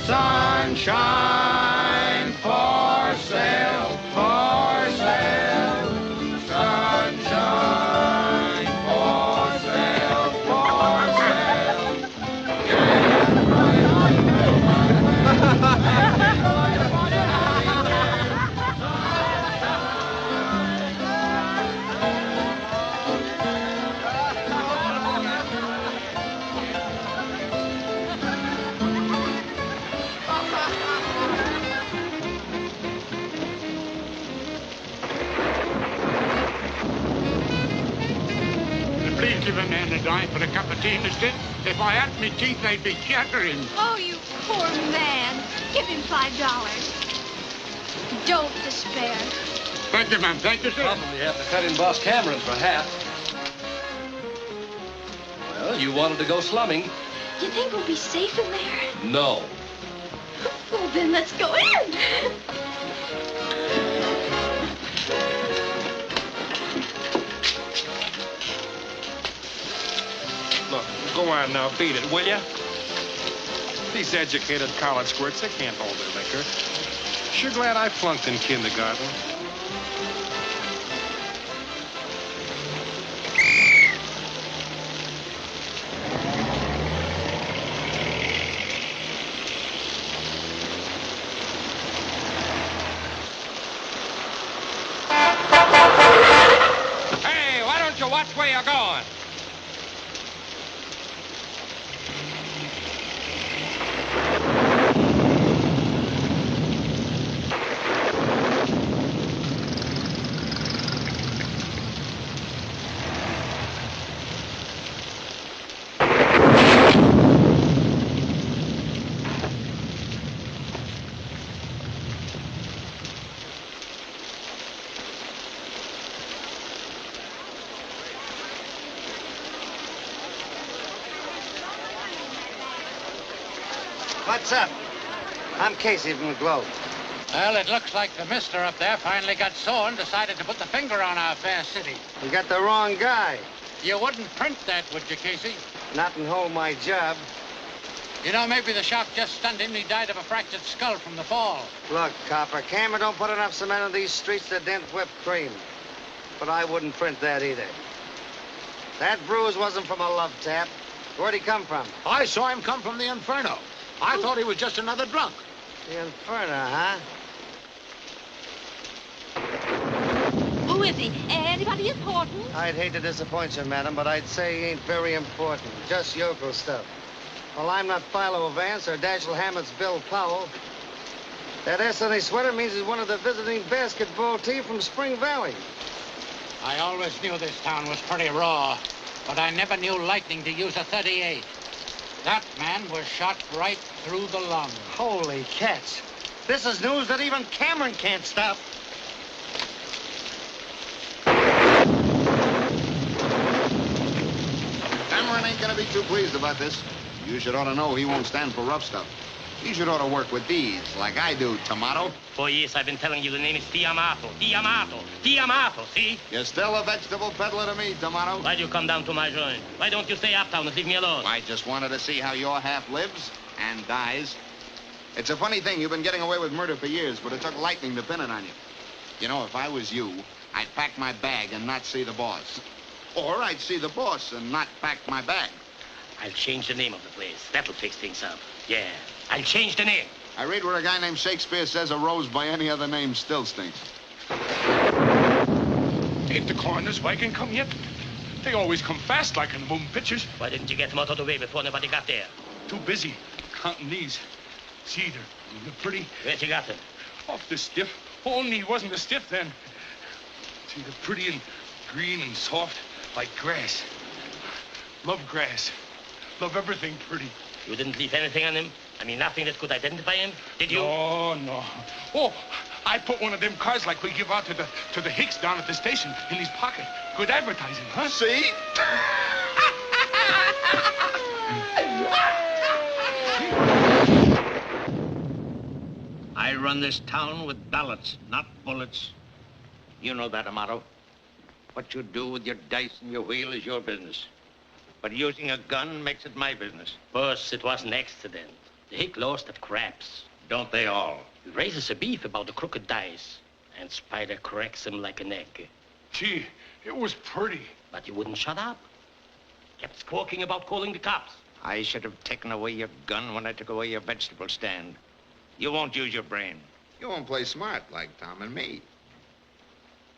Sunshine for sale, for sale. Sunshine for sale, for sale. Please give a man a dime for a cup of tea, mister. If I had me teeth, they'd be chattering. Oh, you poor man. Give him $5. Don't despair. Thank you, ma'am. Thank you, sir. Probably have to cut in Boss Cameron for half. Well, you wanted to go slumming. You think we'll be safe in there? No. Well, then let's go in. Look, go on now, beat it, will ya? These educated college squirts, they can't hold their liquor. Sure glad I flunked in kindergarten. Hey, why don't you watch where you're going? What's up? I'm Casey from the Globe. Well, it looks like the mister up there finally got sore and decided to put the finger on our fair city. You got the wrong guy. You wouldn't print that, would you, Casey? Not and hold my job. You know, maybe the shock just stunned him and he died of a fractured skull from the fall. Look, Copper, Cameron don't put enough cement on these streets to dent whipped cream. But I wouldn't print that either. That bruise wasn't from a love tap. Where'd he come from? I saw him come from the Inferno. I thought he was just another drunk. The Inferno, huh? Who is he? Anybody important? I'd hate to disappoint you, madam, but I'd say he ain't very important. Just yokel stuff. Well, I'm not Philo Vance or Dashiell Hammett's Bill Powell. That S on his sweater means he's one of the visiting basketball team from Spring Valley. I always knew this town was pretty raw, but I never knew lightning to use a .38. That man was shot right through the lung. Holy cats. This is news that even Cameron can't stop. Cameron ain't gonna be too pleased about this. You should ought to know he won't stand for rough stuff. He should ought to work with these, like I do, Tomato. For years I've been telling you the name is Tiamato. Tiamato. Tiamato, see? You're still a vegetable peddler to me, Tomato. Why'd you come down to my joint? Why don't you stay uptown and leave me alone? I just wanted to see how your half lives and dies. It's a funny thing. You've been getting away with murder for years, but it took lightning to pin it on you. You know, if I was you, I'd pack my bag and not see the boss. Or I'd see the boss and not pack my bag. I'll change the name of the place. That'll fix things up. Yeah, I'll change the name. I read where a guy named Shakespeare says a rose by any other name still stinks. Ain't the coroner's wagon come yet? They always come fast like in the moving pictures. Why didn't you get them out of the way before nobody got there? Too busy counting these. See, they're pretty. Where'd you got them? Off the stiff. Only he wasn't a stiff then. See, they're pretty and green and soft like grass. Love grass. Love everything pretty. You didn't leave anything on him? I mean, nothing that could identify him? Did you? No. Oh, I put one of them cards like we give out to the Hicks down at the station in his pocket. Good advertising, huh? See? I run this town with ballots, not bullets. You know that, Amato. What you do with your dice and your wheel is your business. But using a gun makes it my business. Boss, it was an accident. They close the craps. Don't they all? He raises a beef about the crooked dice, and Spider cracks him like an egg. Gee, it was pretty. But he wouldn't shut up. Kept squawking about calling the cops. I should have taken away your gun when I took away your vegetable stand. You won't use your brain. You won't play smart like Tom and me.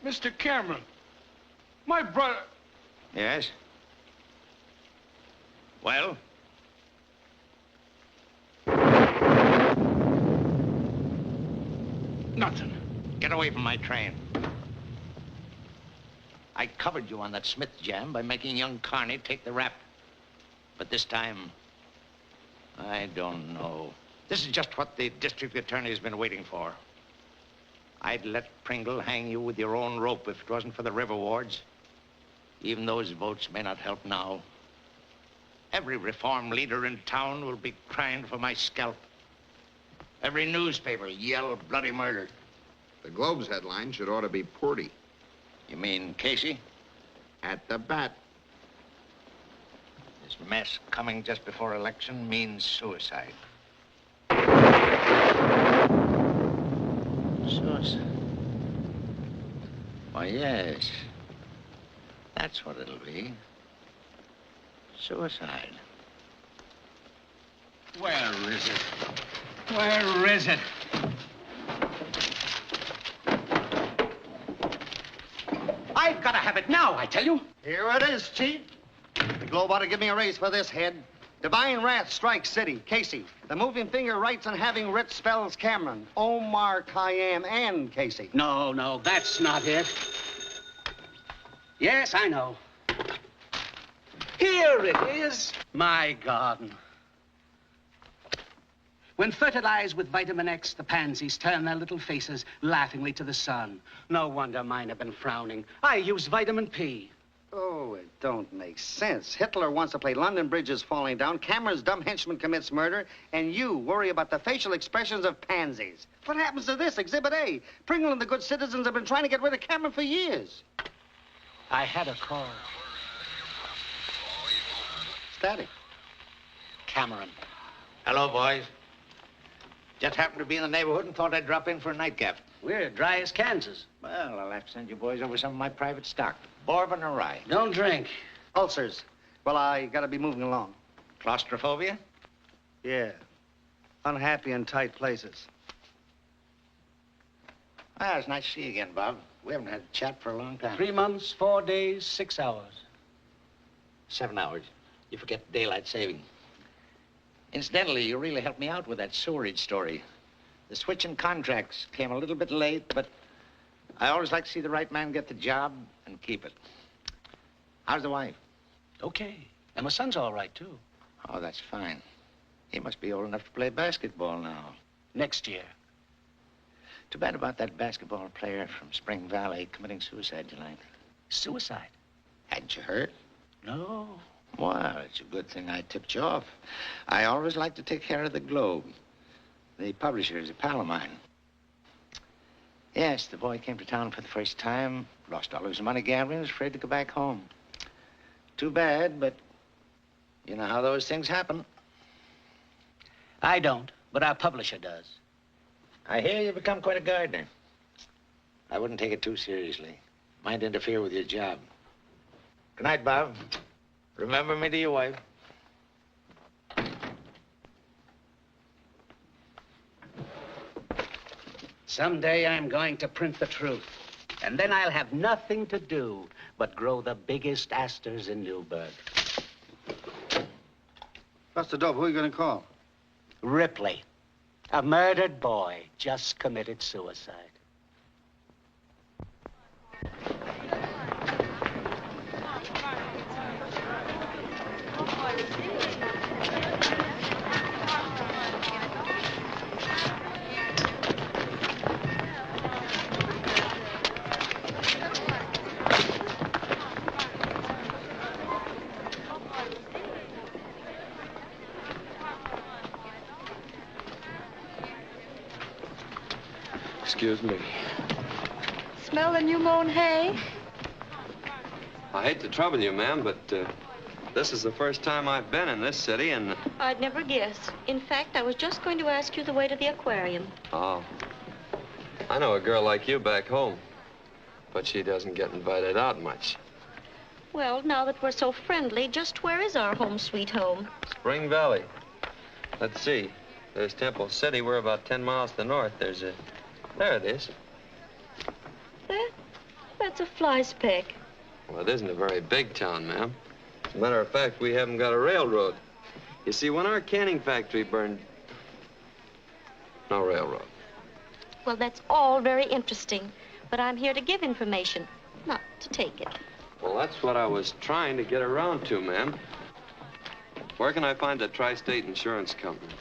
Mr. Cameron, my brother... Yes? Well? Nothing. Get away from my train. I covered you on that Smith jam by making young Carney take the rap. But this time, I don't know. This is just what the district attorney has been waiting for. I'd let Pringle hang you with your own rope if it wasn't for the river wards. Even those votes may not help now. Every reform leader in town will be crying for my scalp. Every newspaper yell bloody murder. The Globe's headline should ought to be Porty. You mean Casey? At the bat. This mess coming just before election means suicide. Suicide? Why, yes. That's what it'll be. Suicide. Where is it? Where is it? I've got to have it now, I tell you. Here it is, Chief. The Globe ought to give me a raise for this head. Divine wrath strikes city. Casey. The moving finger writes on having writ spells Cameron, Omar, Khayyam, and Casey. No, that's not it. Yes, I know. Here it is. My garden. When fertilized with vitamin X, the pansies turn their little faces laughingly to the sun. No wonder mine have been frowning. I use vitamin P. Oh, it don't make sense. Hitler wants to play London Bridge is falling down, Cameron's dumb henchman commits murder, and you worry about the facial expressions of pansies. What happens to this, Exhibit A? Pringle and the good citizens have been trying to get rid of Cameron for years. I had a call. Static. Cameron. Hello, boys. Just happened to be in the neighborhood and thought I'd drop in for a nightcap. We're dry as Kansas. Well, I'll have to send you boys over some of my private stock. Bourbon or rye? Don't drink. Ulcers. Well, I gotta be moving along. Claustrophobia? Yeah. Unhappy in tight places. Ah, it's nice to see you again, Bob. We haven't had a chat for a long time. 3 months, 4 days, 6 hours. 7 hours. You forget daylight saving. Incidentally, you really helped me out with that sewerage story. The switch in contracts came a little bit late, but I always like to see the right man get the job and keep it. How's the wife? Okay. And my son's all right, too. Oh, that's fine. He must be old enough to play basketball now. Next year. Too bad about that basketball player from Spring Valley committing suicide tonight. Suicide? Hadn't you heard? No. Well, it's a good thing I tipped you off. I always like to take care of the Globe. The publisher is a pal of mine. Yes, the boy came to town for the first time, lost all his money gambling, was afraid to go back home. Too bad, but you know how those things happen. I don't, but our publisher does. I hear you've become quite a gardener. I wouldn't take it too seriously. Might interfere with your job. Good night, Bob. Remember me to your wife. Someday I'm going to print the truth. And then I'll have nothing to do but grow the biggest asters in Newburgh. Buster Dope, who are you gonna call? Ripley. A murdered boy just committed suicide. Excuse me. Smell the new mown hay? I hate to trouble you, ma'am, but This is the first time I've been in this city, and... I'd never guess. In fact, I was just going to ask you the way to the aquarium. Oh. I know a girl like you back home, but she doesn't get invited out much. Well, now that we're so friendly, just where is our home sweet home? Spring Valley. Let's see. There's Temple City. We're about 10 miles to the north. There's a... There it is. That's a fly speck. Well, it isn't a very big town, ma'am. As a matter of fact, we haven't got a railroad. You see, when our canning factory burned... No railroad. Well, that's all very interesting, but I'm here to give information, not to take it. Well, that's what I was trying to get around to, ma'am. Where can I find a tri-state insurance company?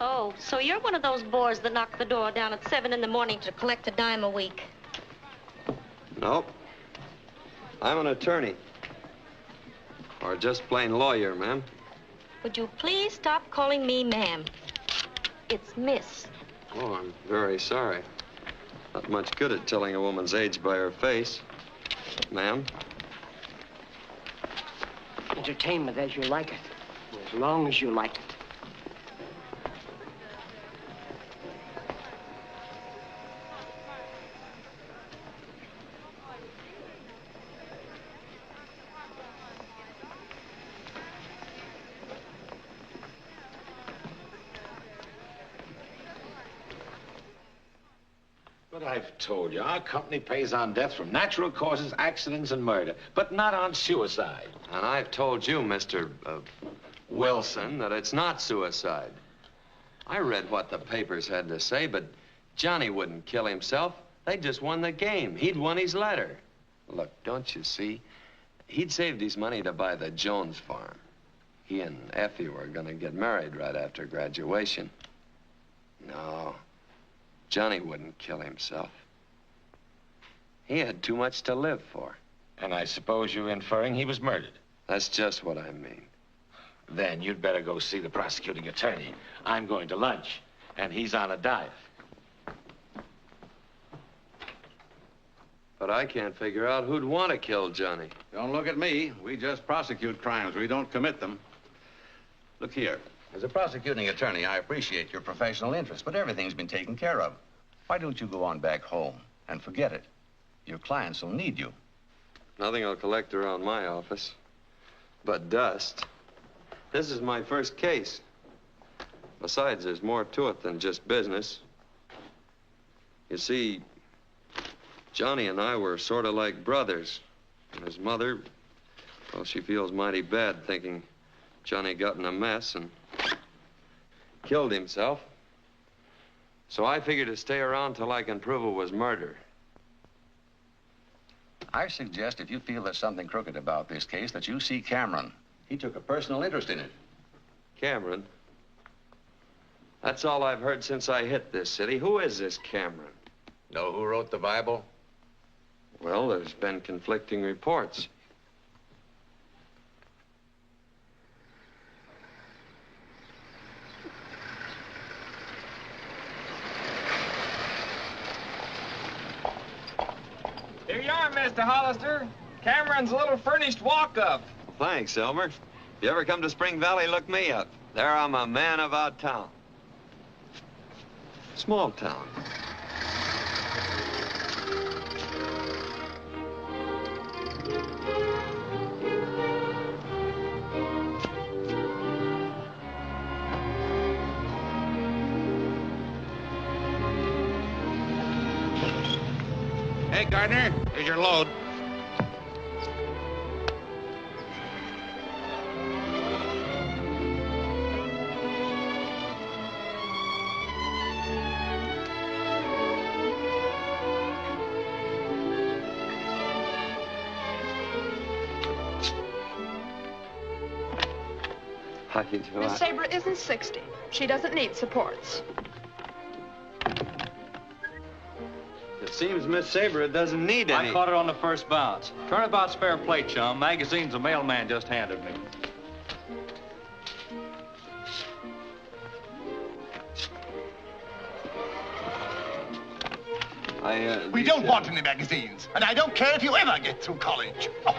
Oh, so you're one of those bores that knock the door down at 7 in the morning to collect a dime a week. Nope. I'm an attorney. Or just plain lawyer, ma'am. Would you please stop calling me ma'am? It's miss. Oh, I'm very sorry. Not much good at telling a woman's age by her face. Ma'am? Entertainment as you like it, as long as you like it. But I've told you, our company pays on death from natural causes, accidents, and murder, but not on suicide. And I've told you, Mr. Wilson, that it's not suicide. I read what the papers had to say, but Johnny wouldn't kill himself. They just won the game. He'd won his letter. Look, don't you see? He'd saved his money to buy the Jones farm. He and Effie were going to get married right after graduation. No. Johnny wouldn't kill himself. He had too much to live for. And I suppose you're inferring he was murdered? That's just what I mean. Then you'd better go see the prosecuting attorney. I'm going to lunch, and he's on a diet. But I can't figure out who'd want to kill Johnny. Don't look at me. We just prosecute crimes. We don't commit them. Look here. As a prosecuting attorney, I appreciate your professional interest, but everything's been taken care of. Why don't you go on back home and forget it? Your clients will need you. Nothing will collect around my office but dust. This is my first case. Besides, there's more to it than just business. You see, Johnny and I were sort of like brothers. And his mother, well, she feels mighty bad thinking Johnny got in a mess and killed himself. So I figured to stay around till I can prove it was murder. I suggest if you feel there's something crooked about this case, that you see Cameron. He took a personal interest in it. Cameron? That's all I've heard since I hit this city. Who is this Cameron? Know who wrote the Bible? Well, there's been conflicting reports. Here you are, Mr. Hollister. Cameron's little furnished walk-up. Thanks, Elmer. If you ever come to Spring Valley, look me up. There I'm a man about town. Small town. Hey, Gardner, here's your load. How do you do? Miss Sabra isn't 60. She doesn't need supports. It seems Miss Sabra doesn't need any. I caught it on the first bounce. Turnabout's fair play, chum. Magazine's the mailman just handed me. We don't want any magazines, and I don't care if you ever get through college. Oh.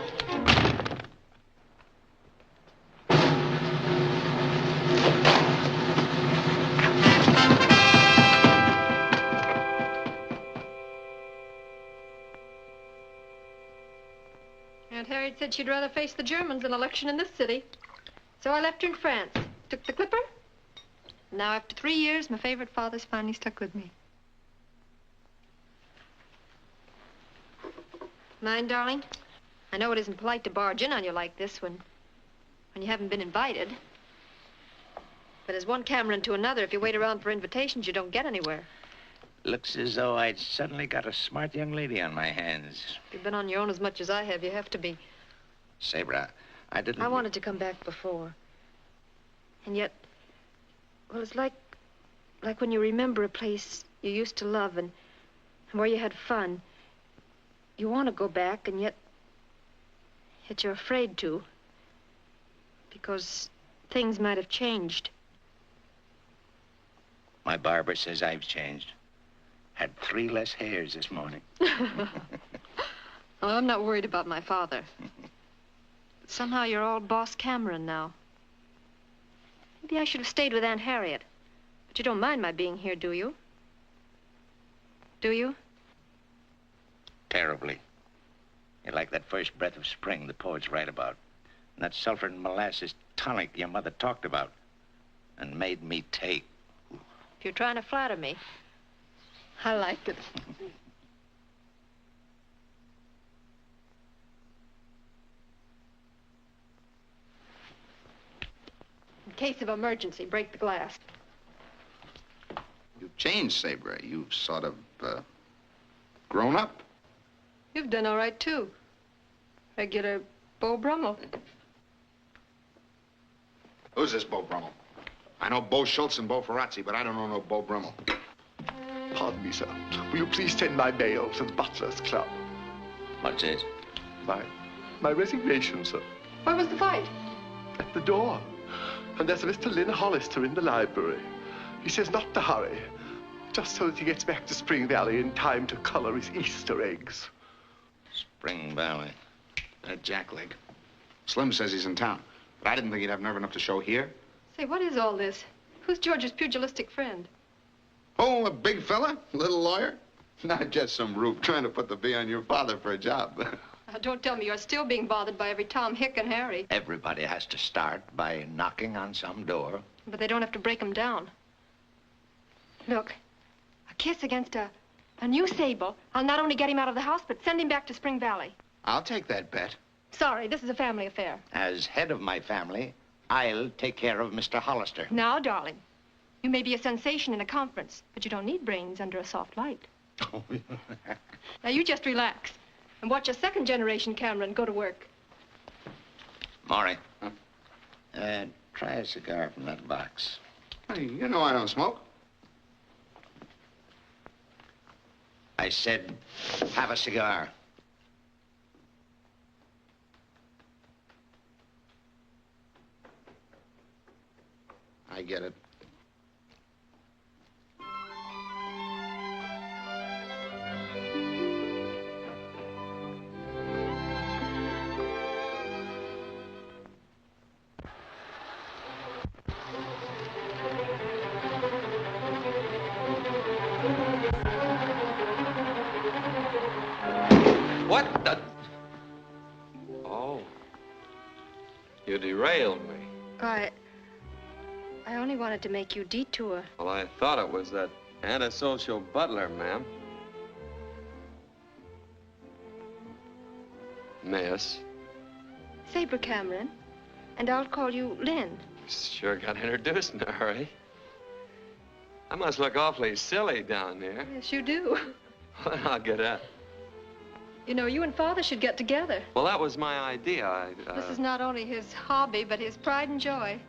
Aunt Harriet said she'd rather face the Germans than election in this city. So I left her in France. Took the clipper. Now, after 3 years, my favorite father's finally stuck with me. Mind, darling? I know it isn't polite to barge in on you like this when you haven't been invited. But as one Cameron to another, if you wait around for invitations, you don't get anywhere. Looks as though I'd suddenly got a smart young lady on my hands. If you've been on your own as much as I have, you have to be. Sabra, I didn't... I wanted to come back before. And yet, well, it's like when you remember a place you used to love and where you had fun. You want to go back, and yet you're afraid to. Because things might have changed. My barber says I've changed. Had 3 less hairs this morning. Well, I'm not worried about my father. Somehow you're all Boss Cameron now. Maybe I should have stayed with Aunt Harriet. But you don't mind my being here, do you? Do you? Terribly. You're like that first breath of spring the poets write about. And that sulfur and molasses tonic your mother talked about and made me take. If you're trying to flatter me, I like it. In case of emergency, break the glass. You've changed, Sabra. You've sort of, grown up. You've done all right, too. Regular Beau Brummel. Who's this Beau Brummel? I know Beau Schultz and Beau Ferrazzi, but I don't know no Beau Brummel. Pardon me, sir. Will you please send my mail to the Butler's Club? What's it? My resignation, sir. Where was the fight? At the door. And there's a Mr. Lynn Hollister in the library. He says not to hurry, just so that he gets back to Spring Valley in time to color his Easter eggs. Spring Valley. That jackleg. Slim says he's in town, but I didn't think he'd have nerve enough to show here. Say, what is all this? Who's George's pugilistic friend? Oh, a big fella? Little lawyer? Not just some rube trying to put the bee on your father for a job. Don't tell me you're still being bothered by every Tom, Hick, and Harry. Everybody has to start by knocking on some door. But they don't have to break them down. Look, a kiss against a new Sable. I'll not only get him out of the house, but send him back to Spring Valley. I'll take that bet. Sorry, this is a family affair. As head of my family, I'll take care of Mr. Hollister. Now, darling, you may be a sensation in a conference, but you don't need brains under a soft light. Now, you just relax and watch a second-generation Cameron go to work. Maury, try a cigar from that box. Hey, you know I don't smoke. I said, have a cigar. I get it. What the... Oh. You derailed me. I only wanted to make you detour. Well, I thought it was that antisocial butler, ma'am. Miss. Sabra Cameron, and I'll call you Lynn. Sure got introduced in a hurry. I must look awfully silly down there. Yes, you do. Well, I'll get up. You know, you and Father should get together. Well, that was my idea. This is not only his hobby, but his pride and joy.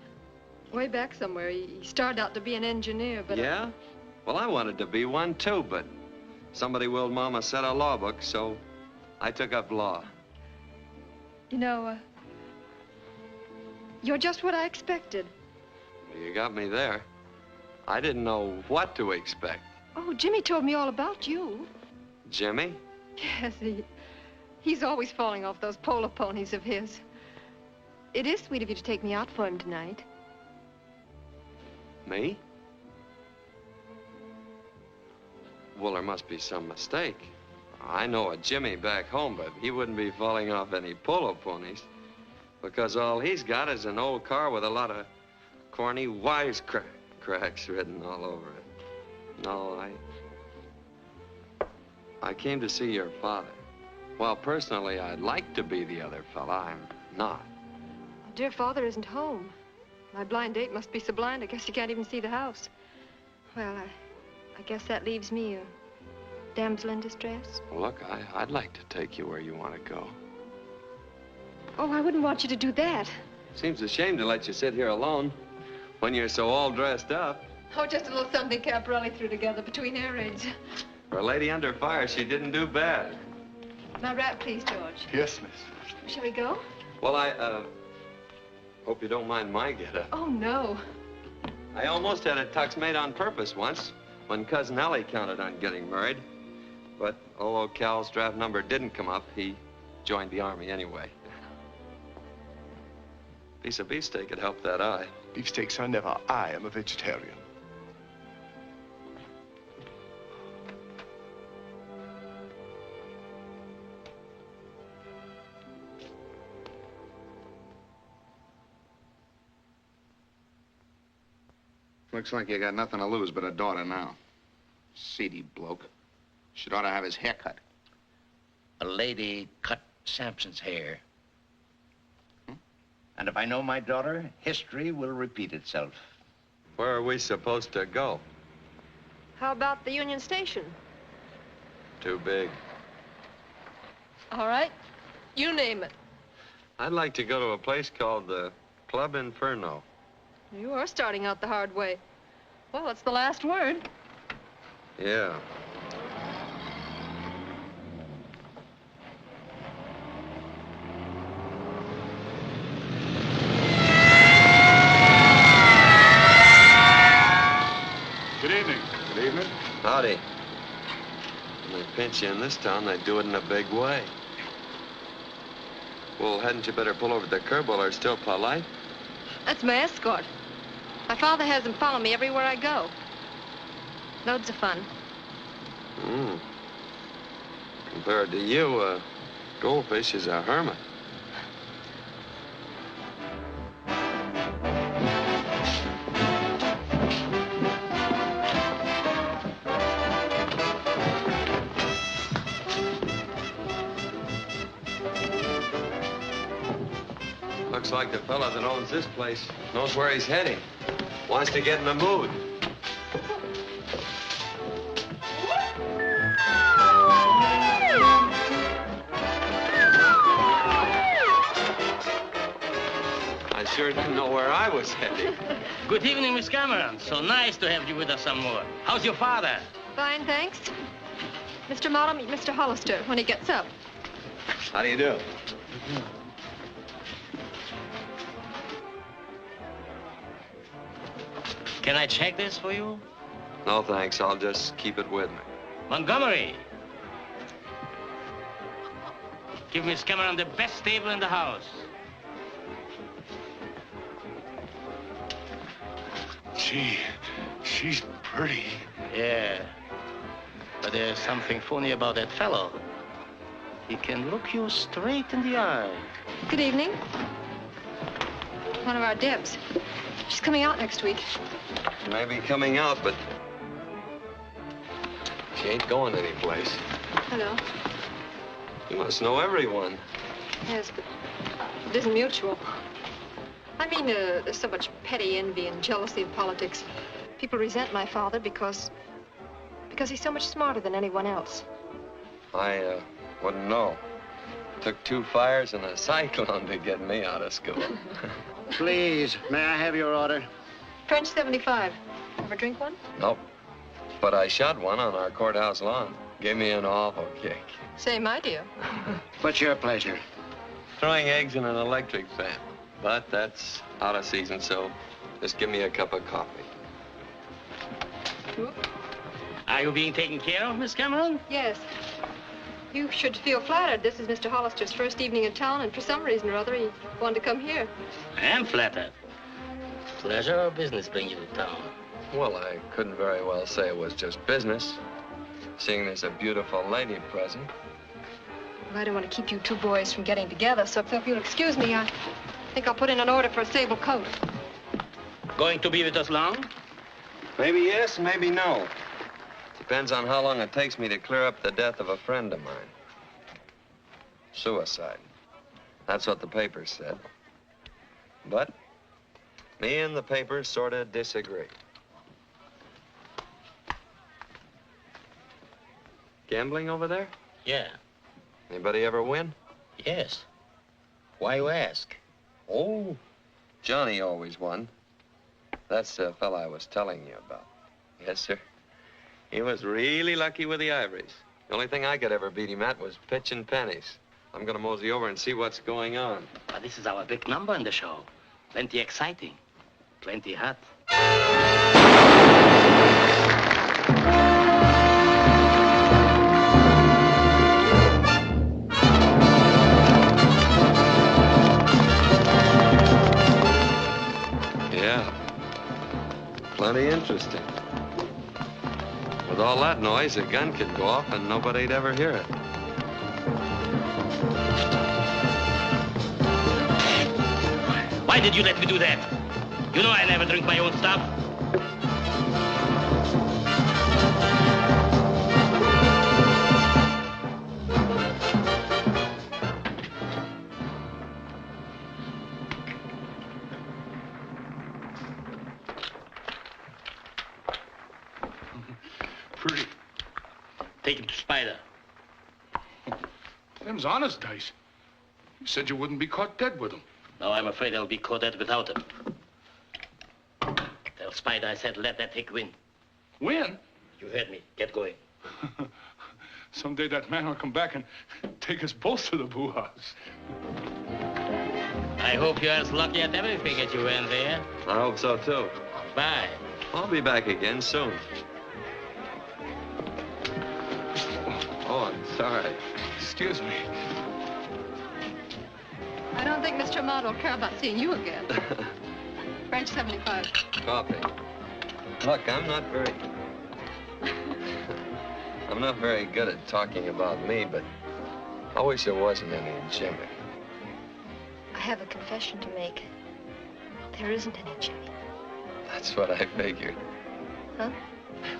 Way back somewhere, he started out to be an engineer, but... Yeah? Well, I wanted to be one, too, but somebody willed Mama set a law book, so I took up law. You know, you're just what I expected. You got me there. I didn't know what to expect. Oh, Jimmy told me all about you. Jimmy? Yes, he's always falling off those polo ponies of his. It is sweet of you to take me out for him tonight. Me? Well, there must be some mistake. I know a Jimmy back home, but he wouldn't be falling off any polo ponies. Because all he's got is an old car with a lot of corny wisecracks written all over it. No, I came to see your father. Well, personally, I'd like to be the other fella. I'm not. Dear father isn't home. My blind date must be so blind, I guess you can't even see the house. Well, I guess that leaves me a damsel in distress. Well, look, I'd like to take you where you want to go. Oh, I wouldn't want you to do that. Seems a shame to let you sit here alone when you're so all dressed up. Oh, just a little something Caporelli threw together between air raids. For a lady under fire, she didn't do bad. My wrap, please, George. Yes, miss. Shall we go? Well, I hope you don't mind my get-up. Oh, no. I almost had a tux made on purpose once when Cousin Ellie counted on getting married. But although Cal's draft number didn't come up, he joined the Army anyway. Piece of beefsteak could help that eye. Beefsteaks are never. I am a vegetarian. Looks like you got nothing to lose but a daughter now. Seedy bloke. Should ought to have his hair cut. A lady cut Sampson's hair. And if I know my daughter, history will repeat itself. Where are we supposed to go? How about the Union Station? Too big. All right. You name it. I'd like to go to a place called the Club Inferno. You are starting out the hard way. Well, it's the last word. Yeah. Good evening. Good evening. Howdy. When they pinch you in this town, they do it in a big way. Well, hadn't you better pull over the curb while they're still polite? That's my escort. My father has him follow me everywhere I go. Loads of fun. Compared to you, Goldfish is a hermit. Looks like the fella that owns this place knows where he's heading. Wants to get in the mood. I sure didn't know where I was heading. Good evening, Miss Cameron. So nice to have you with us some more. How's your father? Fine, thanks. Mr. Motto, meet Mr. Hollister when he gets up. How do you do? Can I check this for you? No, thanks. I'll just keep it with me. Montgomery. Give Miss Cameron the best table in the house. Gee, she's pretty. Yeah. But there's something funny about that fellow. He can look you straight in the eye. Good evening. One of our Debs. She's coming out next week. She may be coming out, but she ain't going anyplace. Hello. You must know everyone. Yes, but it isn't mutual. I mean, there's so much petty envy and jealousy in politics. People resent my father because he's so much smarter than anyone else. I wouldn't know. Took 2 fires and a cyclone to get me out of school. Please, may I have your order? French 75. Ever drink one? Nope. But I shot one on our courthouse lawn. Gave me an awful kick. Same idea. What's your pleasure? Throwing eggs in an electric fan. But that's out of season, so just give me a cup of coffee. Are you being taken care of, Miss Cameron? Yes. You should feel flattered. This is Mr. Hollister's first evening in town, and for some reason or other, he wanted to come here. I am flattered. Pleasure or business bring you to town? Well, I couldn't very well say it was just business. seeing there's a beautiful lady present. Well, I don't want to keep you two boys from getting together, so if you'll excuse me, I think I'll put in an order for a sable coat. Going to be with us long? Maybe yes, maybe no. Depends on how long it takes me to clear up the death of a friend of mine. Suicide. That's what the papers said. But me and the papers sort of disagree. Gambling over there? Yeah. Anybody ever win? Yes. Why you ask? Oh, Johnny always won. That's the fella I was telling you about. Yes, sir. He was really lucky with the ivories. The only thing I could ever beat him at was pitching pennies. I'm gonna mosey over and see what's going on. But this is our big number in the show. Plenty exciting. Plenty hot. Yeah. Plenty interesting. With all that noise, a gun could go off and nobody'd ever hear it. Why did you let me do that? You know I never drink my own stuff. Pretty. Take him to Spider. Them's honest dice. You said you wouldn't be caught dead with them. No, I'm afraid I'll be caught dead without him. Tell Spider I said let that hick win. Win? You heard me. Get going. Someday that man will come back and take us both to the boo house. I hope you're as lucky at everything as you went there. I hope so, too. Bye. I'll be back again soon. Oh, I'm sorry. Excuse me. I don't think Mr. Ahmad will care about seeing you again. French 75. Coffee. Look, I'm not very good at talking about me, but I wish there wasn't any Jimmy. I have a confession to make. There isn't any Jimmy. That's what I figured. Huh?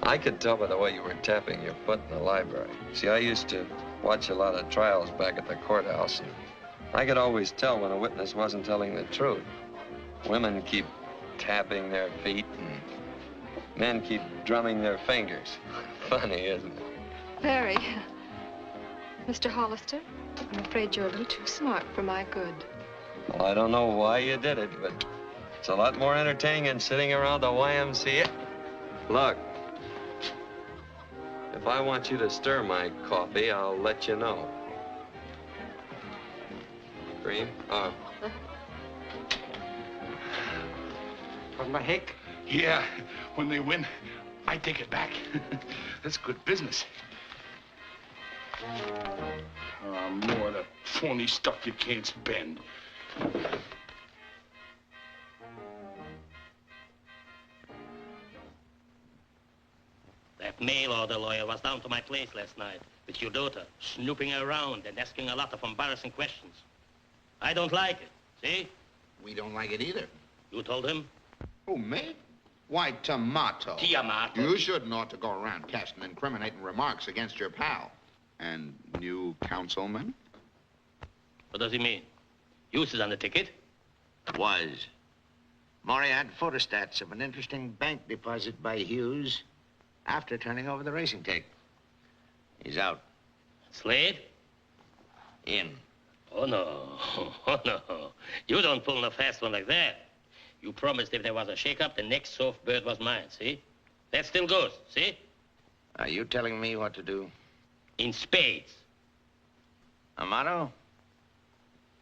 I could tell by the way you were tapping your foot in the library. See, I used to watch a lot of trials back at the courthouse, and I could always tell when a witness wasn't telling the truth. Women keep tapping their feet, and men keep drumming their fingers. Funny, isn't it? Very. Mr. Hollister, I'm afraid you're a little too smart for my good. Well, I don't know why you did it, but it's a lot more entertaining than sitting around the YMCA. Look, if I want you to stir my coffee, I'll let you know. Cream? From the hick? Yeah, when they win, I take it back. That's good business. More of that phony stuff you can't spend. That mail order lawyer was down to my place last night with your daughter, snooping around and asking a lot of embarrassing questions. I don't like it, see? We don't like it either. You told him? Who, me? Why, Tomato. Tiamato. You shouldn't ought to go around casting incriminating remarks against your pal. And new councilman? What does he mean? Hughes is on the ticket? Was. Maury had photostats of an interesting bank deposit by Hughes after turning over the racing tape. He's out. Slade? In. Oh, no. Oh, no. You don't pull a fast one like that. You promised if there was a shakeup, the next soft bird was mine, see? That still goes, see? Are you telling me what to do? In spades. Amado,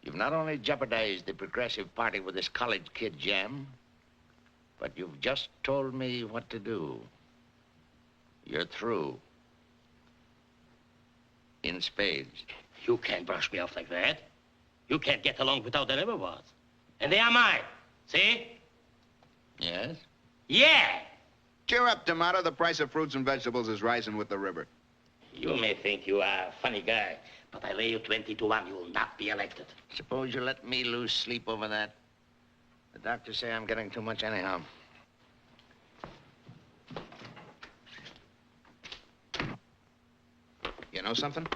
you've not only jeopardized the Progressive Party with this college kid jam, but you've just told me what to do. You're through. In spades. You can't brush me off like that. You can't get along without the river was. And they are mine. See? Yes? Yeah! Cheer up, Tomato. The price of fruits and vegetables is rising with the river. You may think you are a funny guy, but I lay you 20-1 you will not be elected. Suppose you let me lose sleep over that. The doctors say I'm getting too much anyhow. You know something?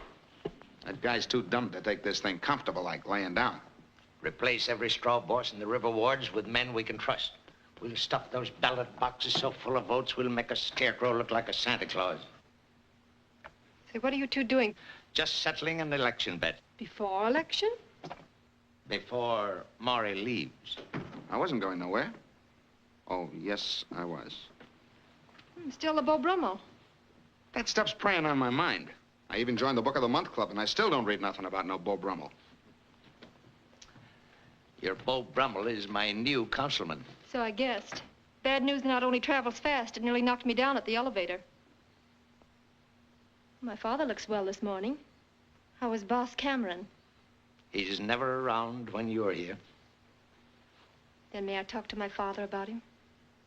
That guy's too dumb to take this thing comfortable like laying down. Replace every straw boss in the river wards with men we can trust. We'll stuff those ballot boxes so full of votes, we'll make a scarecrow look like a Santa Claus. Say, what are you two doing? Just settling an election bet. Before election? Before Maury leaves. I wasn't going nowhere. Oh, yes, I was. Still the Beau Brummel. That stuff's preying on my mind. I even joined the Book of the Month Club, and I still don't read nothing about no Beau Brummel. Your Beau Brummel is my new councilman. So I guessed. Bad news not only travels fast, it nearly knocked me down at the elevator. My father looks well this morning. How is Boss Cameron? He's never around when you're here. Then may I talk to my father about him?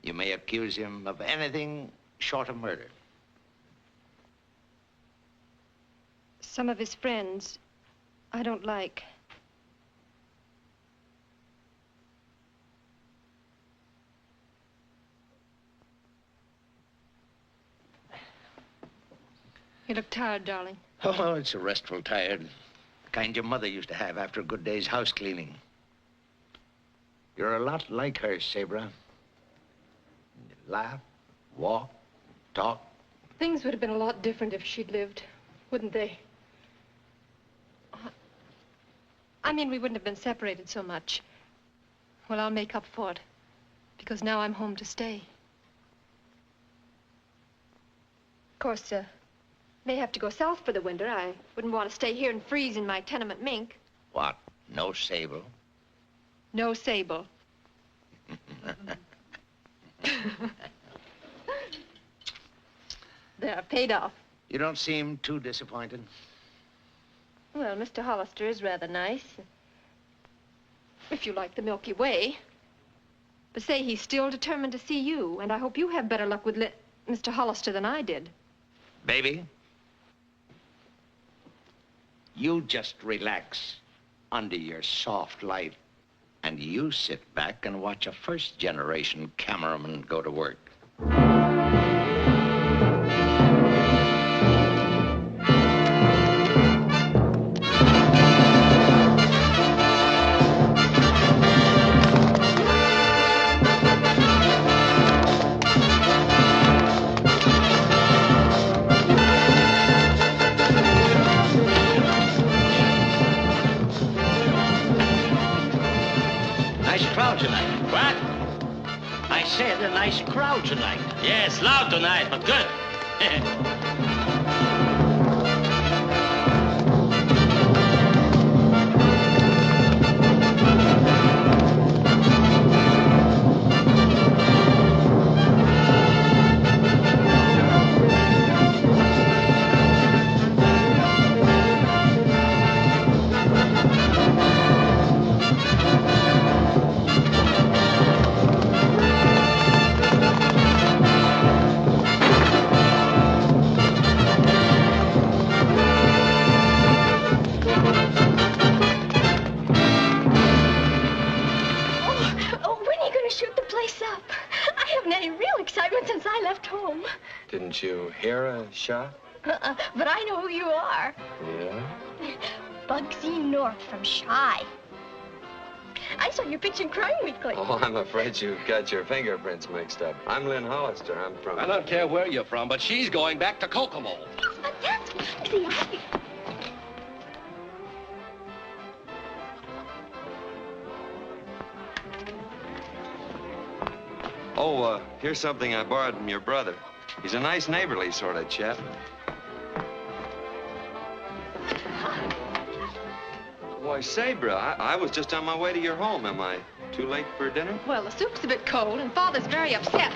You may accuse him of anything short of murder. Some of his friends I don't like. You look tired, darling. Oh, it's a restful tired. The kind your mother used to have after a good day's house cleaning. You're a lot like her, Sabra. You laugh, walk, talk. Things would have been a lot different if she'd lived, wouldn't they? I mean, we wouldn't have been separated so much. Well, I'll make up for it, because now I'm home to stay. Of course, may have to go south for the winter. I wouldn't want to stay here and freeze in my tenement mink. What? No sable? No sable. There, paid off. You don't seem too disappointed. Well, Mr. Hollister is rather nice. If you like the Milky Way. But say, he's still determined to see you, and I hope you have better luck with Mr. Hollister than I did. Baby, you just relax under your soft light, and you sit back and watch a first-generation cameraman go to work. A nice crowd tonight. Yes, loud tonight, but good. Didn't you hear a shot? But I know who you are. Yeah? Bugsy North from Shy. I saw your picture in Crime Weekly. Oh, I'm afraid you got your fingerprints mixed up. I'm Lynn Hollister. I'm from... I don't care where you're from, but she's going back to Kokomo. But that's Bugsy. Oh, here's something I borrowed from your brother. He's a nice neighborly sort of chap. Why, Sabra, I was just on my way to your home. Am I too late for dinner? Well, the soup's a bit cold, and Father's very upset.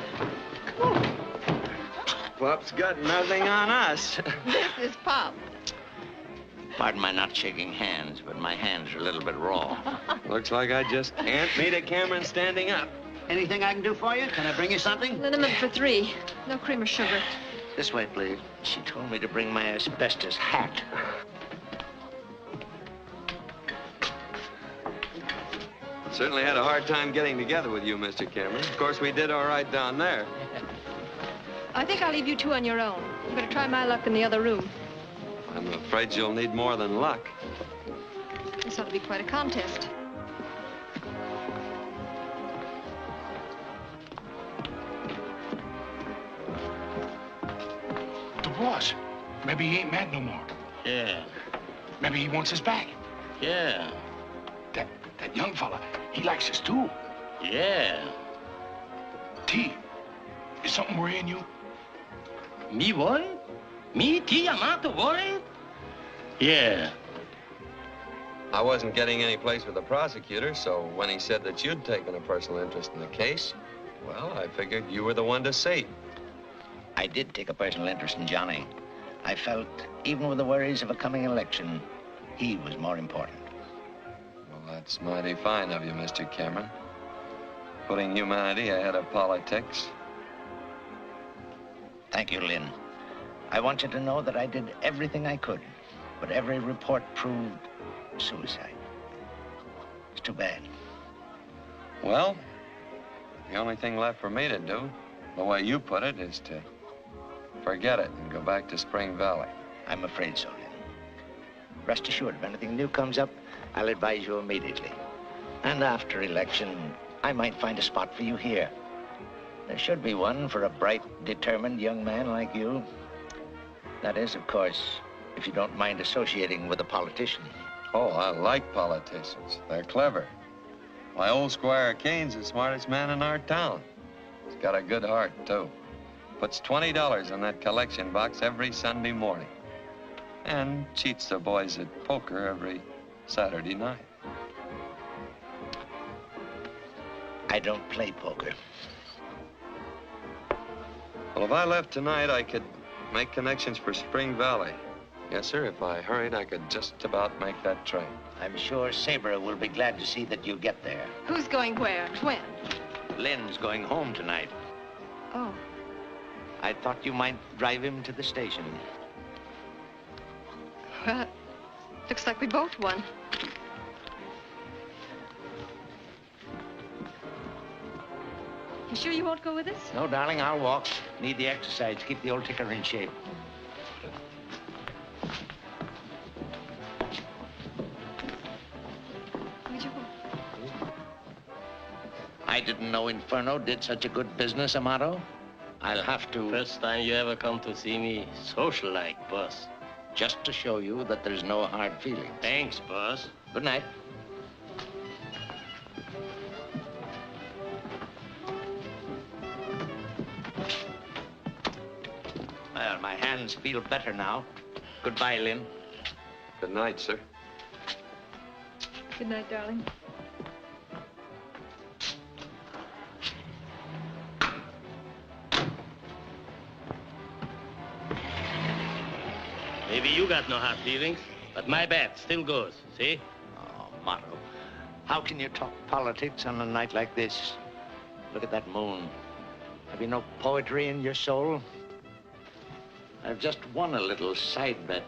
Come on. Pop's got nothing on us. This is Pop. Pardon my not shaking hands, but my hands are a little bit raw. Looks like I just can't meet a Cameron standing up. Anything I can do for you? Can I bring you something? Liniment for 3. No cream or sugar. This way, please. She told me to bring my asbestos hat. Certainly had a hard time getting together with you, Mr. Cameron. Of course, we did all right down there. I think I'll leave you two on your own. I'm going to try my luck in the other room. I'm afraid you'll need more than luck. This ought to be quite a contest. The boss. Maybe he ain't mad no more. Yeah. Maybe he wants us back. Yeah. That young fella, he likes us too. Yeah. T, is something worrying you? Me worried? Me, T, I'm not worried? Yeah. I wasn't getting any place with the prosecutor, so when he said that you'd taken a personal interest in the case, well, I figured you were the one to see. I did take a personal interest in Johnny. I felt, even with the worries of a coming election, he was more important. Well, that's mighty fine of you, Mr. Cameron. Putting humanity ahead of politics. Thank you, Lynn. I want you to know that I did everything I could, but every report proved suicide. It's too bad. Well, the only thing left for me to do, the way you put it, is to forget it and go back to Spring Valley. I'm afraid so, Lynn. Rest assured, if anything new comes up, I'll advise you immediately. And after election, I might find a spot for you here. There should be one for a bright, determined young man like you. That is, of course, if you don't mind associating with a politician. Oh, I like politicians. They're clever. My old Squire Kane's the smartest man in our town. He's got a good heart, too. Puts $20 in that collection box every Sunday morning. And cheats the boys at poker every Saturday night. I don't play poker. Well, if I left tonight, I could make connections for Spring Valley. Yes, sir. If I hurried, I could just about make that train. I'm sure Sabra will be glad to see that you get there. Who's going where? When? Lynn's going home tonight. Oh. I thought you might drive him to the station. Well, looks like we both won. You sure you won't go with us? No, darling, I'll walk. Need the exercise. Keep the old ticker in shape. Where'd you go? I didn't know Inferno did such a good business, Amato. I'll have to... First time you ever come to see me social-like, boss. Just to show you that there's no hard feelings. Thanks, boss. Good night. Well, my hands feel better now. Goodbye, Lynn. Good night, sir. Good night, darling. Maybe you got no hard feelings, but my bet still goes, see? Oh, Amato, how can you talk politics on a night like this? Look at that moon. Have you no poetry in your soul? I've just won a little side bet.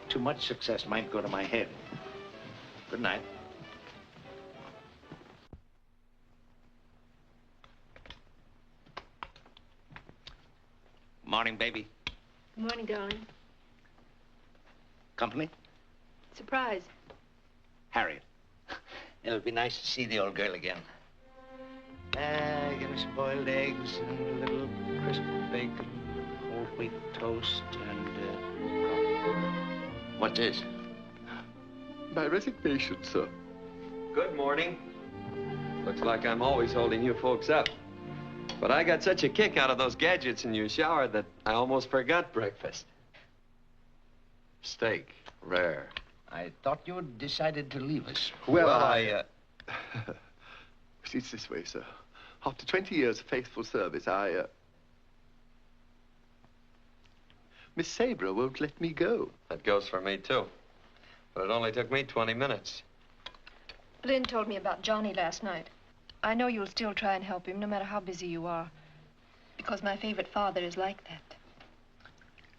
Too much success might go to my head. Good night. Morning, baby. Good morning, darling. Company? Surprise. Harriet. It'll be nice to see the old girl again. Get her spoiled eggs and a little crisp bacon, whole wheat toast, and coffee. What's this? My resignation, sir. Good morning. Looks like I'm always holding you folks up. But I got such a kick out of those gadgets in your shower that I almost forgot breakfast. Steak, rare. I thought you had decided to leave us. Well, it's this way, sir. After 20 years of faithful service, Miss Sabra won't let me go. That goes for me, too. But it only took me 20 minutes. Lynn told me about Johnny last night. I know you'll still try and help him, no matter how busy you are. Because my favorite father is like that.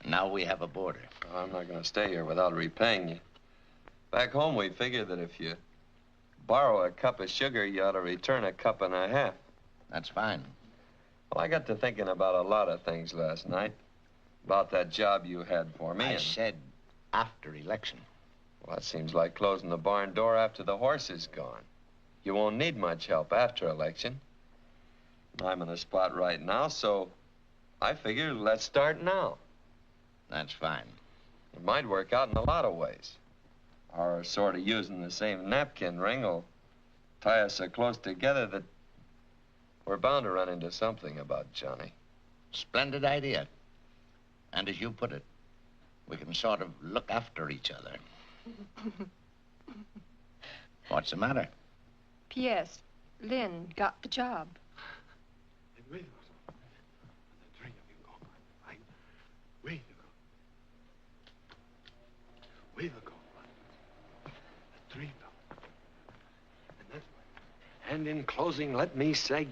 Now we have a boarder. I'm not going to stay here without repaying you. Back home, we figured that if you borrow a cup of sugar, you ought to return a cup and a half. That's fine. Well, I got to thinking about a lot of things last night. About that job you had for me. I said after election. Well, that seems like closing the barn door after the horse is gone. You won't need much help after election. I'm in a spot right now, so I figure let's start now. That's fine. It might work out in a lot of ways. Our sort of using the same napkin ring will tie us so close together that we're bound to run into something about Johnny. Splendid idea. And as you put it, we can sort of look after each other. What's the matter? P.S. Lynn got the job. And in closing, let me say,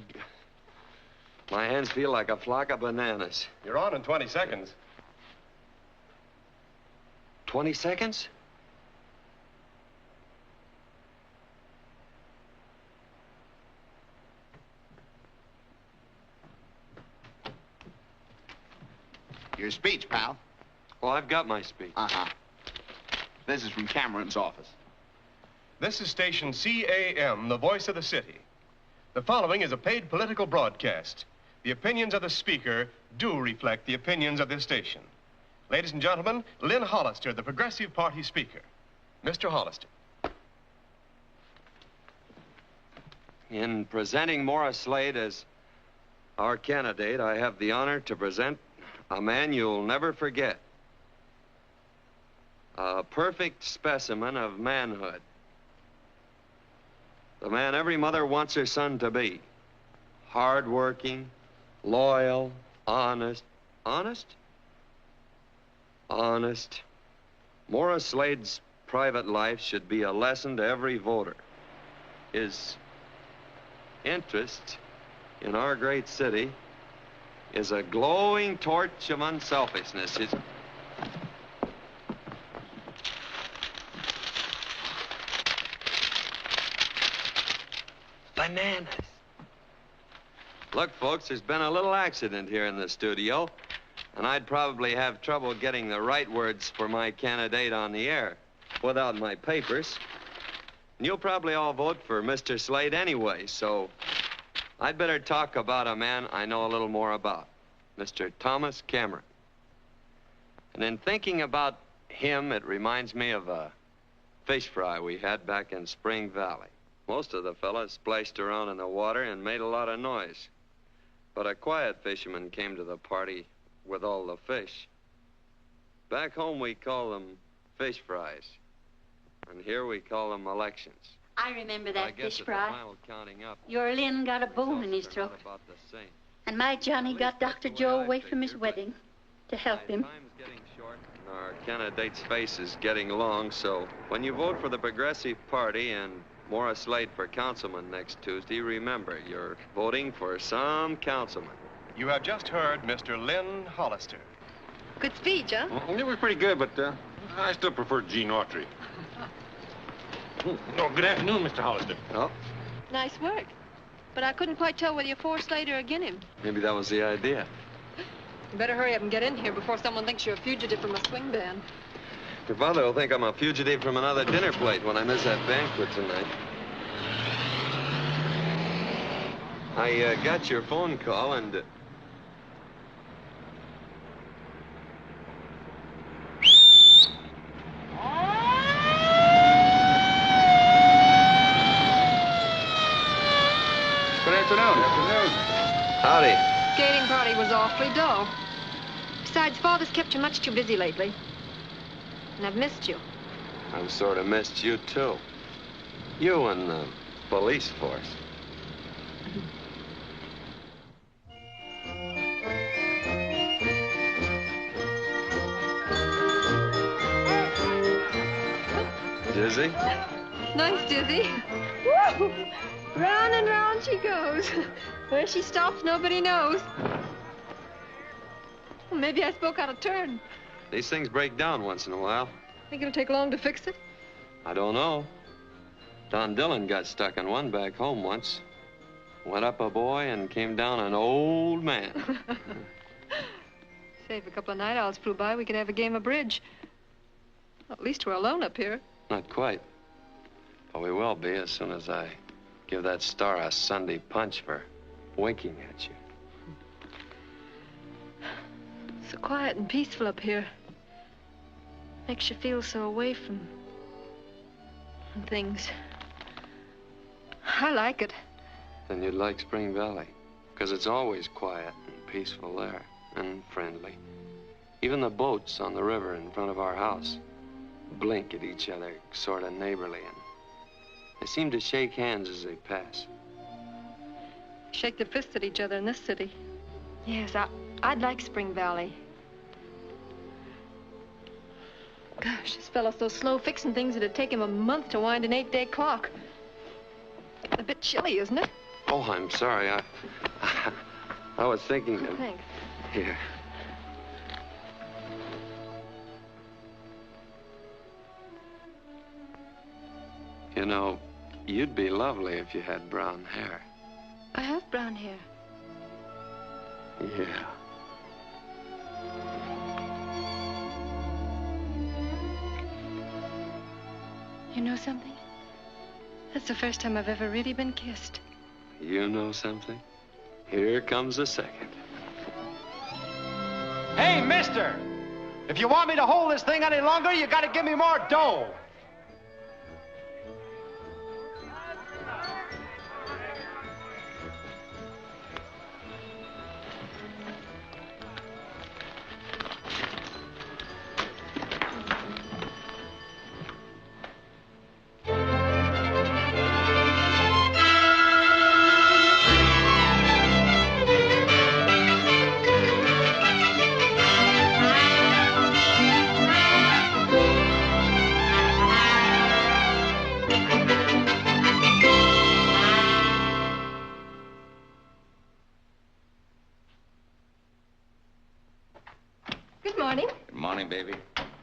my hands feel like a flock of bananas. You're on in 20 seconds. 20 seconds? Your speech, pal. Well, I've got my speech. Uh-huh. This is from Cameron's office. This is station CAM, the voice of the city. The following is a paid political broadcast. The opinions of the speaker do reflect the opinions of this station. Ladies and gentlemen, Lynn Hollister, the Progressive Party speaker. Mr. Hollister. In presenting Morris Slade as our candidate, I have the honor to present a man you'll never forget. A perfect specimen of manhood. The man every mother wants her son to be. Hard-working, loyal, honest. Honest? Honest. Morris Slade's private life should be a lesson to every voter. His interest in our great city is a glowing torch of unselfishness. Bananas. Look, folks, there's been a little accident here in the studio, and I'd probably have trouble getting the right words for my candidate on the air without my papers. And you'll probably all vote for Mr. Slade anyway, so I'd better talk about a man I know a little more about, Mr. Thomas Cameron. And in thinking about him, it reminds me of a fish fry we had back in Spring Valley. Most of the fellas splashed around in the water and made a lot of noise. But a quiet fisherman came to the party with all the fish. Back home, we call them fish fries. And here we call them elections. I remember that fish at fry. the final counting up, Your Lynn got a bone in his throat. about the same. And my Johnny got Dr. Joe away from his wedding to help him. Time's getting short, and our candidate's face is getting long, so when you vote for the Progressive Party and Morris Slade for councilman next Tuesday, remember, you're voting for some councilman. You have just heard Mr. Lynn Hollister. Good speech, huh? Well, it was pretty good, but I still prefer Gene Autry. Oh, good afternoon, Mr. Hollister. Oh, Nice work. But I couldn't quite tell whether you're for Slade or against him. maybe that was the idea. You better hurry up and get in here before someone thinks you're a fugitive from a swing band. Your father will think I'm a fugitive from another dinner plate when I miss that banquet tonight. I got your phone call and... Good afternoon. Howdy. Skating party was awfully dull. Besides, Father's kept you much too busy lately. And I've missed you. I've sort of missed you, too. You and the police force. Dizzy? Nice, Dizzy. Woo! Round and round she goes. Where she stops, nobody knows. Well, maybe I spoke out of turn. These things break down once in a while. Think it'll take long to fix it? I don't know. Don Dillon got stuck in one back home once. Went up a boy and came down an old man. Say, if a couple of night owls flew by, we could have a game of bridge. At least we're alone up here. Not quite. But we will be as soon as I give that star a Sunday punch for winking at you. So quiet and peaceful up here. Makes you feel so away from things. I like it. Then you'd like Spring Valley, because it's always quiet and peaceful there, and friendly. Even the boats on the river in front of our house blink at each other, sort of neighborly, and they seem to shake hands as they pass. Shake their fists at each other in this city. Yes, I'd like Spring Valley. Gosh, this fellow's so slow fixing things it'd take him a month to wind an 8-day clock. A bit chilly, isn't it? Oh, I'm sorry. I was thinking of... Thanks. Here. You know, you'd be lovely if you had brown hair. I have brown hair. Yeah. You know something? That's the first time I've ever really been kissed. You know something? Here comes the second. Hey, mister! If you want me to hold this thing any longer, you gotta give me more dough.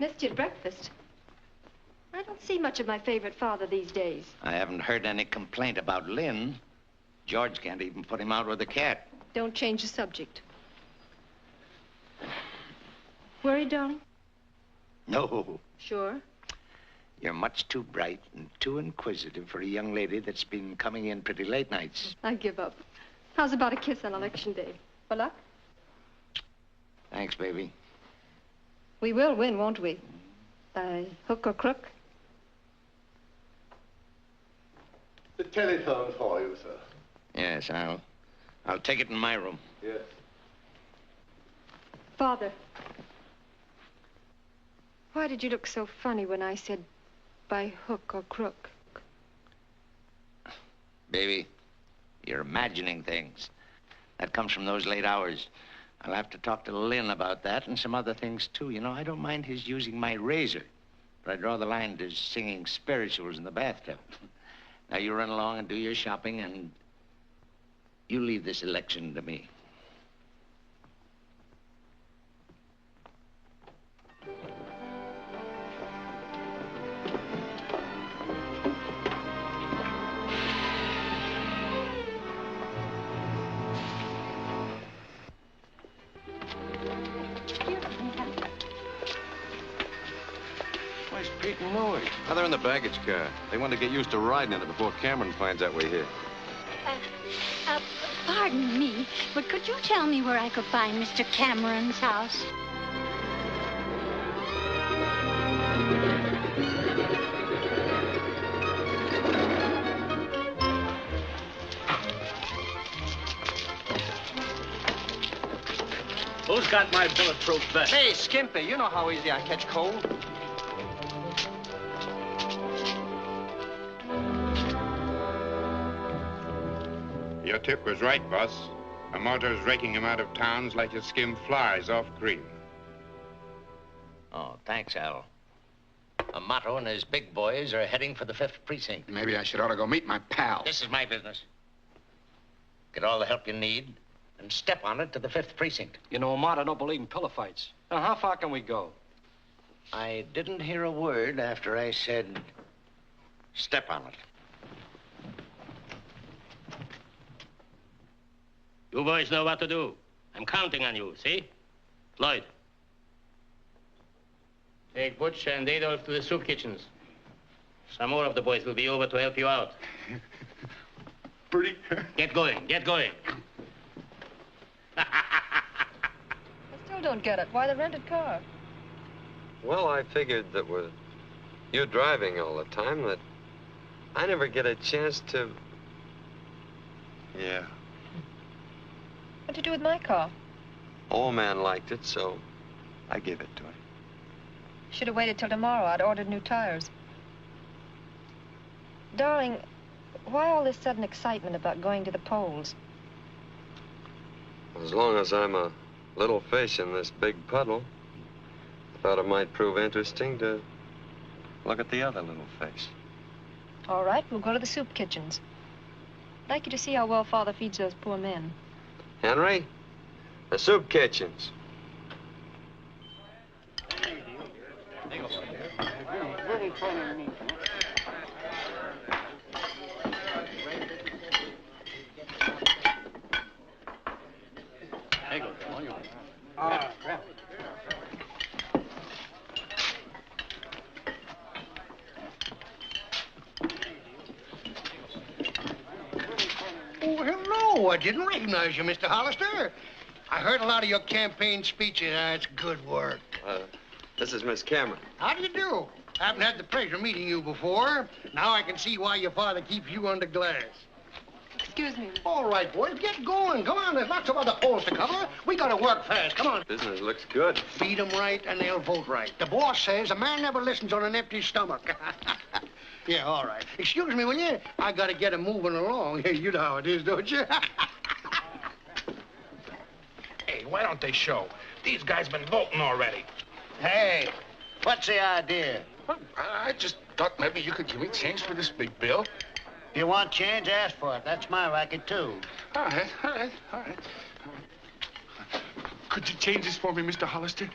Missed you at breakfast. I don't see much of my favorite father these days. I haven't heard any complaint about Lynn. George can't even put him out with a cat. Don't change the subject. Worried, darling? No. Sure? You're much too bright and too inquisitive for a young lady that's been coming in pretty late nights. I give up. How's about a kiss on election day? For luck? Thanks, baby. We will win, won't we? Hook or crook? The telephone for you, sir. Yes, I'll take it in my room. Yes. Father, why did you look so funny when I said by hook or crook? Baby, you're imagining things. That comes from those late hours. I'll have to talk to Lynn about that and some other things, too. You know, I don't mind his using my razor, but I draw the line to singing spirituals in the bathtub. Now, you run along and do your shopping, and you leave this election to me. Oh, they're in the baggage car. They want to get used to riding in it before Cameron finds out we're here. Pardon me, but could you tell me where I could find Mr. Cameron's house? Who's got my bulletproof vest? Hey, Skimpy, you know how easy I catch cold. Your tip was right, boss. A motor's raking him out of towns like you skim flies off cream. Oh, thanks, Al. Amato and his big boys are heading for the 5th precinct. Maybe I should ought to go meet my pal. This is my business. Get all the help you need and step on it to the 5th precinct. You know, Amato don't believe in pillow fights. Now, how far can we go? I didn't hear a word after I said, step on it. You boys know what to do. I'm counting on you, see? Lloyd. Take Butch and Adolf to the soup kitchens. Some more of the boys will be over to help you out. Pretty. Get going, get going. I still don't get it. Why the rented car? Well, I figured that with you driving all the time, that I never get a chance to... Yeah. What'd you do with my car? Old man liked it, so I gave it to him. Should have waited till tomorrow. I'd ordered new tires. Darling, why all this sudden excitement about going to the polls? As long as I'm a little fish in this big puddle, I thought it might prove interesting to look at the other little fish. All right, we'll go to the soup kitchens. I'd like you to see how well Father feeds those poor men. Henry, the soup kitchens. Oh, hello. I didn't recognize you, Mr. Hollister. I heard a lot of your campaign speeches. It's good work. This is Miss Cameron. How do you do? I haven't had the pleasure of meeting you before. Now I can see why your father keeps you under glass. Excuse me. All right, boys, get going. Come on, there's lots of other polls to cover. We gotta work fast. Come on. Business looks good. Feed them right and they'll vote right. The boss says a man never listens on an empty stomach. Yeah, all right. Excuse me, will you? I gotta get him moving along. You know how it is, don't you? Hey, why don't they show? These guys been voting already. Hey, what's the idea? Well, I just thought maybe you could give me change for this big bill. If you want change, ask for it. That's my racket, too. All right. Could you change this for me, Mr. Hollister?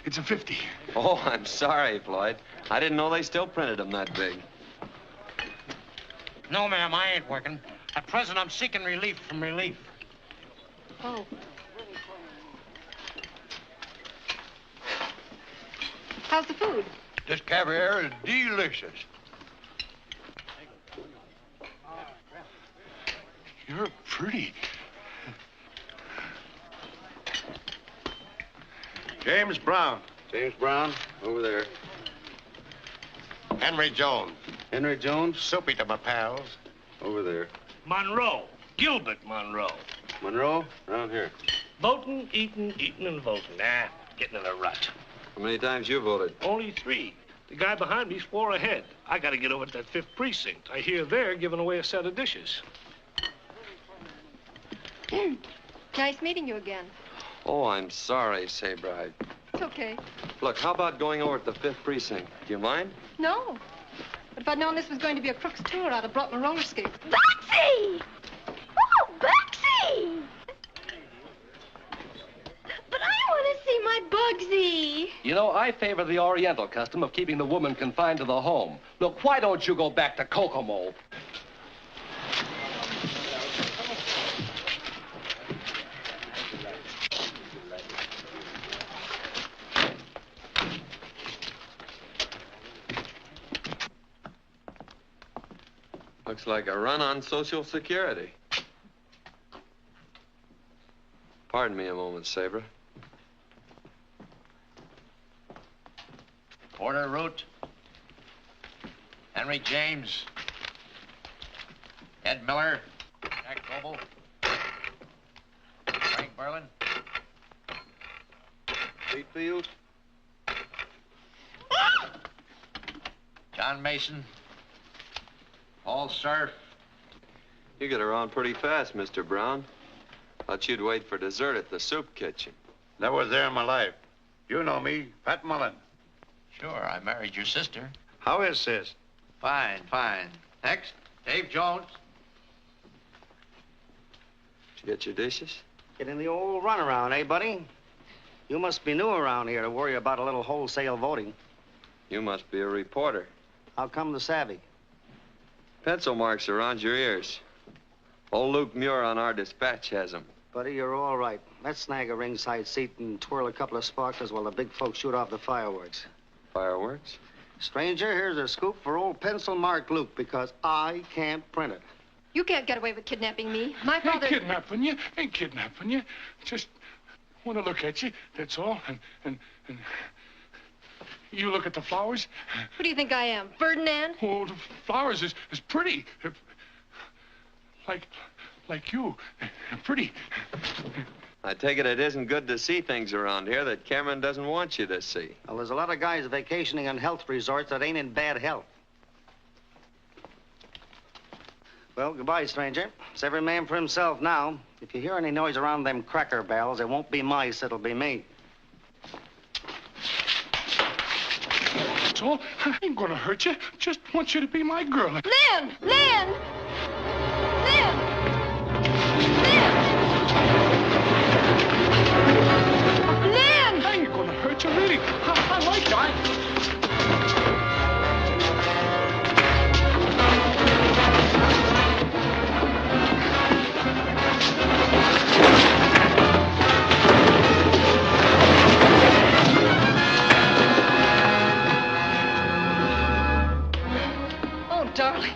It's a 50. Oh, I'm sorry, Floyd. I didn't know they still printed them that big. No, ma'am, I ain't working. At present, I'm seeking relief from relief. Oh. How's the food? This caviar is delicious. You're pretty. James Brown. James Brown, over there. Henry Jones. Henry Jones, Soupy to my pals. over there. Monroe. Gilbert Monroe. Monroe, around here. Voting, eating, and voting. Nah, getting in a rut. How many times you voted? Only 3. The guy behind me's 4 ahead. I gotta get over to that 5th precinct. I hear they're giving away a set of dishes. Nice meeting you again. Oh, I'm sorry, Sabra. It's okay. Look, how about going over to the 5th precinct? Do you mind? No. But if I'd known this was going to be a crook's tour, I'd have brought my roller skates. Betsy! Oh, Betsy! But I want to see my Bugsy. You know, I favor the Oriental custom of keeping the woman confined to the home. Look, why don't you go back to Kokomo? Looks like a run on Social Security. Pardon me a moment, Sabra. Porter Root, Henry James, Ed Miller, Jack Goebel, Frank Berlin, Wheatfield, John Mason, Paul Surf. You get around pretty fast, Mr. Brown. Thought you'd wait for dessert at the soup kitchen. Never was there in my life. You know me, Pat Mullen. Sure, I married your sister. How is sis? Fine, fine. Next, Dave Jones. Did you get your dishes? Get in the old runaround, eh, buddy? You must be new around here to worry about a little wholesale voting. You must be a reporter. How come the savvy? Pencil marks around your ears. Old Luke Muir on our dispatch has them. Buddy, you're all right. Let's snag a ringside seat and twirl a couple of sparklers while the big folks shoot off the fireworks. Fireworks? Stranger, here's a scoop for old pencil mark Luke, because I can't print it. You can't get away with kidnapping me. My father... Ain't kidnapping you. Just want to look at you, that's all. And you look at the flowers. Who do you think I am, Ferdinand? Oh, the flowers is pretty. Like you. Pretty. I take it isn't good to see things around here that Cameron doesn't want you to see. Well, there's a lot of guys vacationing on health resorts that ain't in bad health. Well, goodbye, stranger. It's every man for himself now. If you hear any noise around them cracker barrels, it won't be mice, it'll be me. That's all. I ain't gonna hurt you. Just want you to be my girl. Lynn! Lynn! Lynn! Lynn! I ain't gonna hurt you, really. I like you. Oh, darling.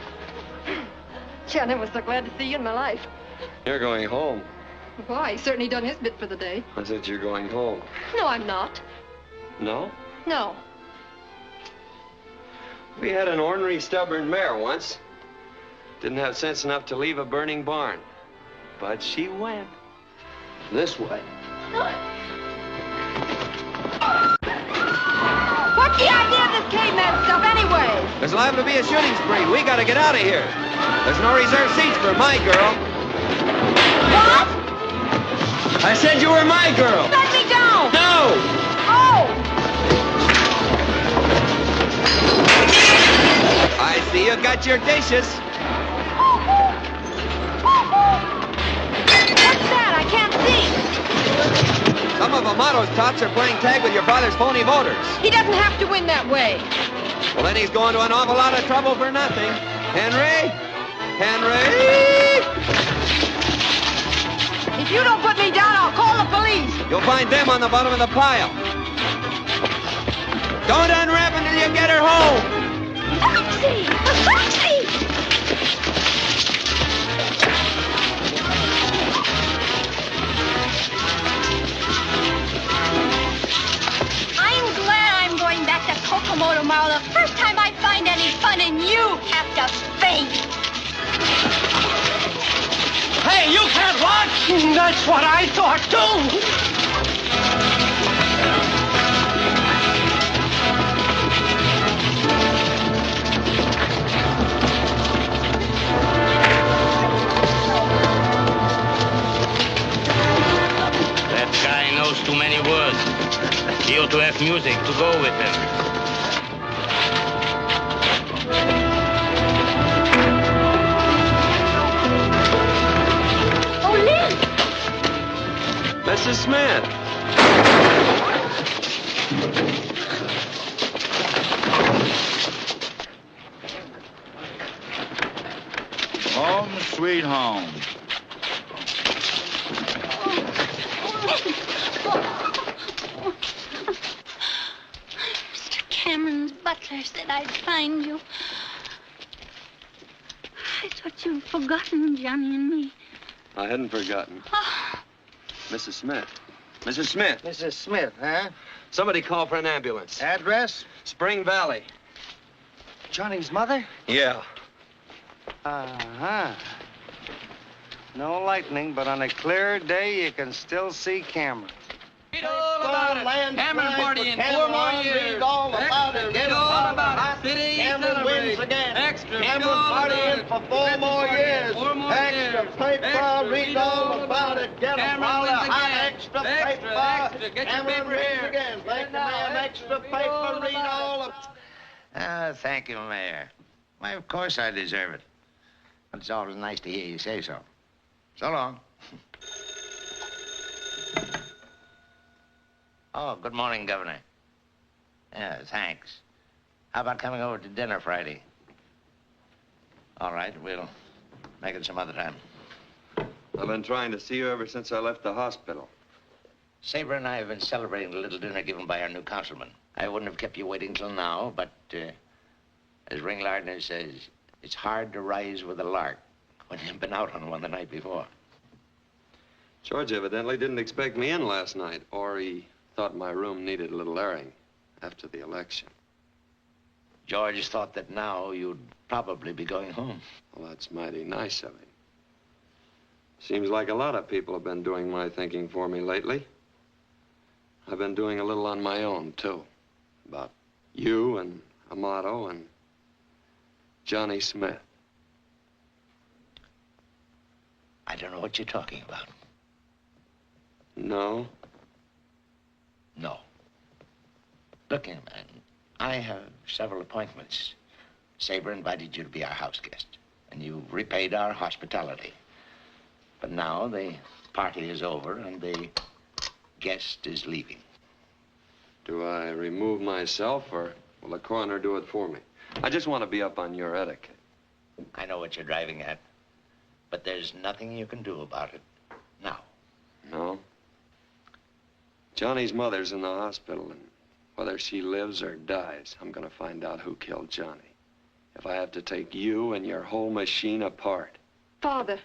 Gee, I never was so glad to see you in my life. You're going home. Why? He's certainly done his bit for the day. I said you're going home. No, I'm not. No? No. We had an ornery, stubborn mare once. Didn't have sense enough to leave a burning barn. But she went. This way. What's the idea of this caveman stuff anyway? There's liable to be a shooting spree. We gotta get out of here. There's no reserved seats for my girl. What? I said you were my girl. Let me down! No! Oh! I see you got your dishes. What's that? I can't see. Some of Amato's tots are playing tag with your father's phony voters. He doesn't have to win that way. Well, then he's going to an awful lot of trouble for nothing. Henry? Henry? If you don't put me down, I'll call the police. You'll find them on the bottom of the pile. Don't unwrap until you get her home. A taxi! A taxi! I'm glad I'm going back to Kokomo tomorrow. The first time I find any fun in you have to faint. Hey, you can't watch! That's what I thought, too! That guy knows too many words. He ought to have music to go with him. Mrs. Smith. Home, sweet home. Mr. Cameron's butler said I'd find you. I thought you'd forgotten Johnny and me. I hadn't forgotten. Oh. Mrs. Smith. Mrs. Smith. Mrs. Smith, huh? Somebody call for an ambulance. Address? Spring Valley. Johnny's mother? Yeah. Uh-huh. No lightning, but on a clear day, you can still see Cameron. Read all about it. Cameron party in 4 more years. Read all about it. Read all about it. City Cameron wins again. Extra. Cameron partying for 4 more years. 4 more Extra years. paper. Extra. Read all about it. Get a Cameron pile of wins hot again. extra Extra, paper. extra. Get your Cameron paper wins here. again. Thank you, ma'am. Extra paper. Read all of... Thank you, Mayor. Why, of course I deserve it. But it's always nice to hear you say so. So long. Oh, good morning, Governor. Yeah, thanks. How about coming over to dinner Friday? All right, we'll make it some other time. I've been trying to see you ever since I left the hospital. Sabra and I have been celebrating the little dinner given by our new councilman. I wouldn't have kept you waiting till now, but as Ring Lardner says, it's hard to rise with a lark when you've been out on one the night before. George evidently didn't expect me in last night, or he thought my room needed a little airing after the election. George thought that now you'd probably be going home. Well, that's mighty nice of him. Seems like a lot of people have been doing my thinking for me lately. I've been doing a little on my own, too. About you and Amato and Johnny Smith. I don't know what you're talking about. No? No. Look here, man. I have several appointments. Sabra invited you to be our house guest, and you repaid our hospitality. But now the party is over, and the guest is leaving. Do I remove myself, or will the coroner do it for me? I just want to be up on your etiquette. I know what you're driving at, but there's nothing you can do about it now. No? Johnny's mother's in the hospital, and whether she lives or dies, I'm going to find out who killed Johnny. If I have to take you and your whole machine apart. Father.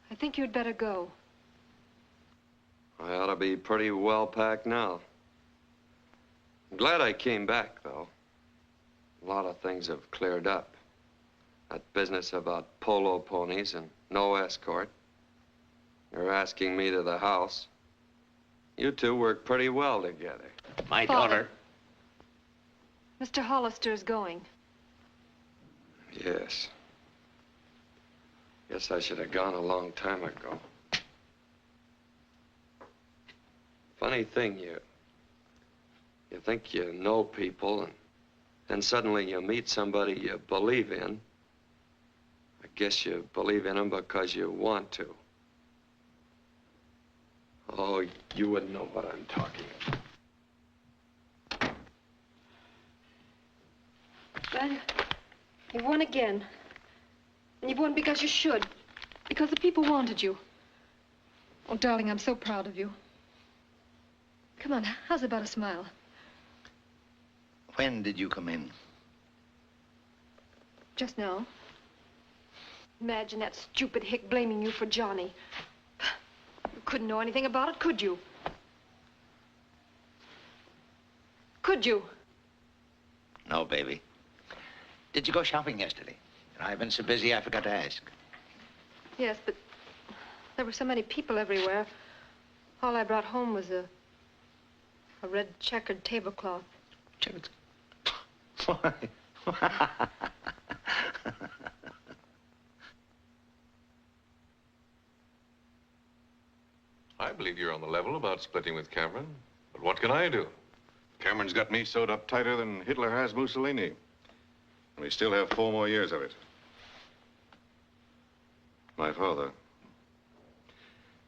I think you'd better go. I ought to be pretty well packed now. I'm glad I came back, though. A lot of things have cleared up. That business about polo ponies and no escort. You're asking me to the house. You two work pretty well together. My Father. daughter. Mr. Hollister's going. Yes. Guess I should have gone a long time ago. Funny thing, you think you know people, and then suddenly you meet somebody you believe in. I guess you believe in them because you want to. Oh, you wouldn't know what I'm talking about. Well, you've won again. And you've won because you should. Because the people wanted you. Oh, darling, I'm so proud of you. Come on, how's about a smile? When did you come in? Just now. Imagine that stupid hick blaming you for Johnny. You couldn't know anything about it, could you? Could you? No, baby. Did you go shopping yesterday? I've been so busy I forgot to ask. Yes, but there were so many people everywhere. All I brought home was a red checkered tablecloth. Checkered? I believe you're on the level about splitting with Cameron. But what can I do? Cameron's got me sewed up tighter than Hitler has Mussolini. And we still have 4 more years of it. My father,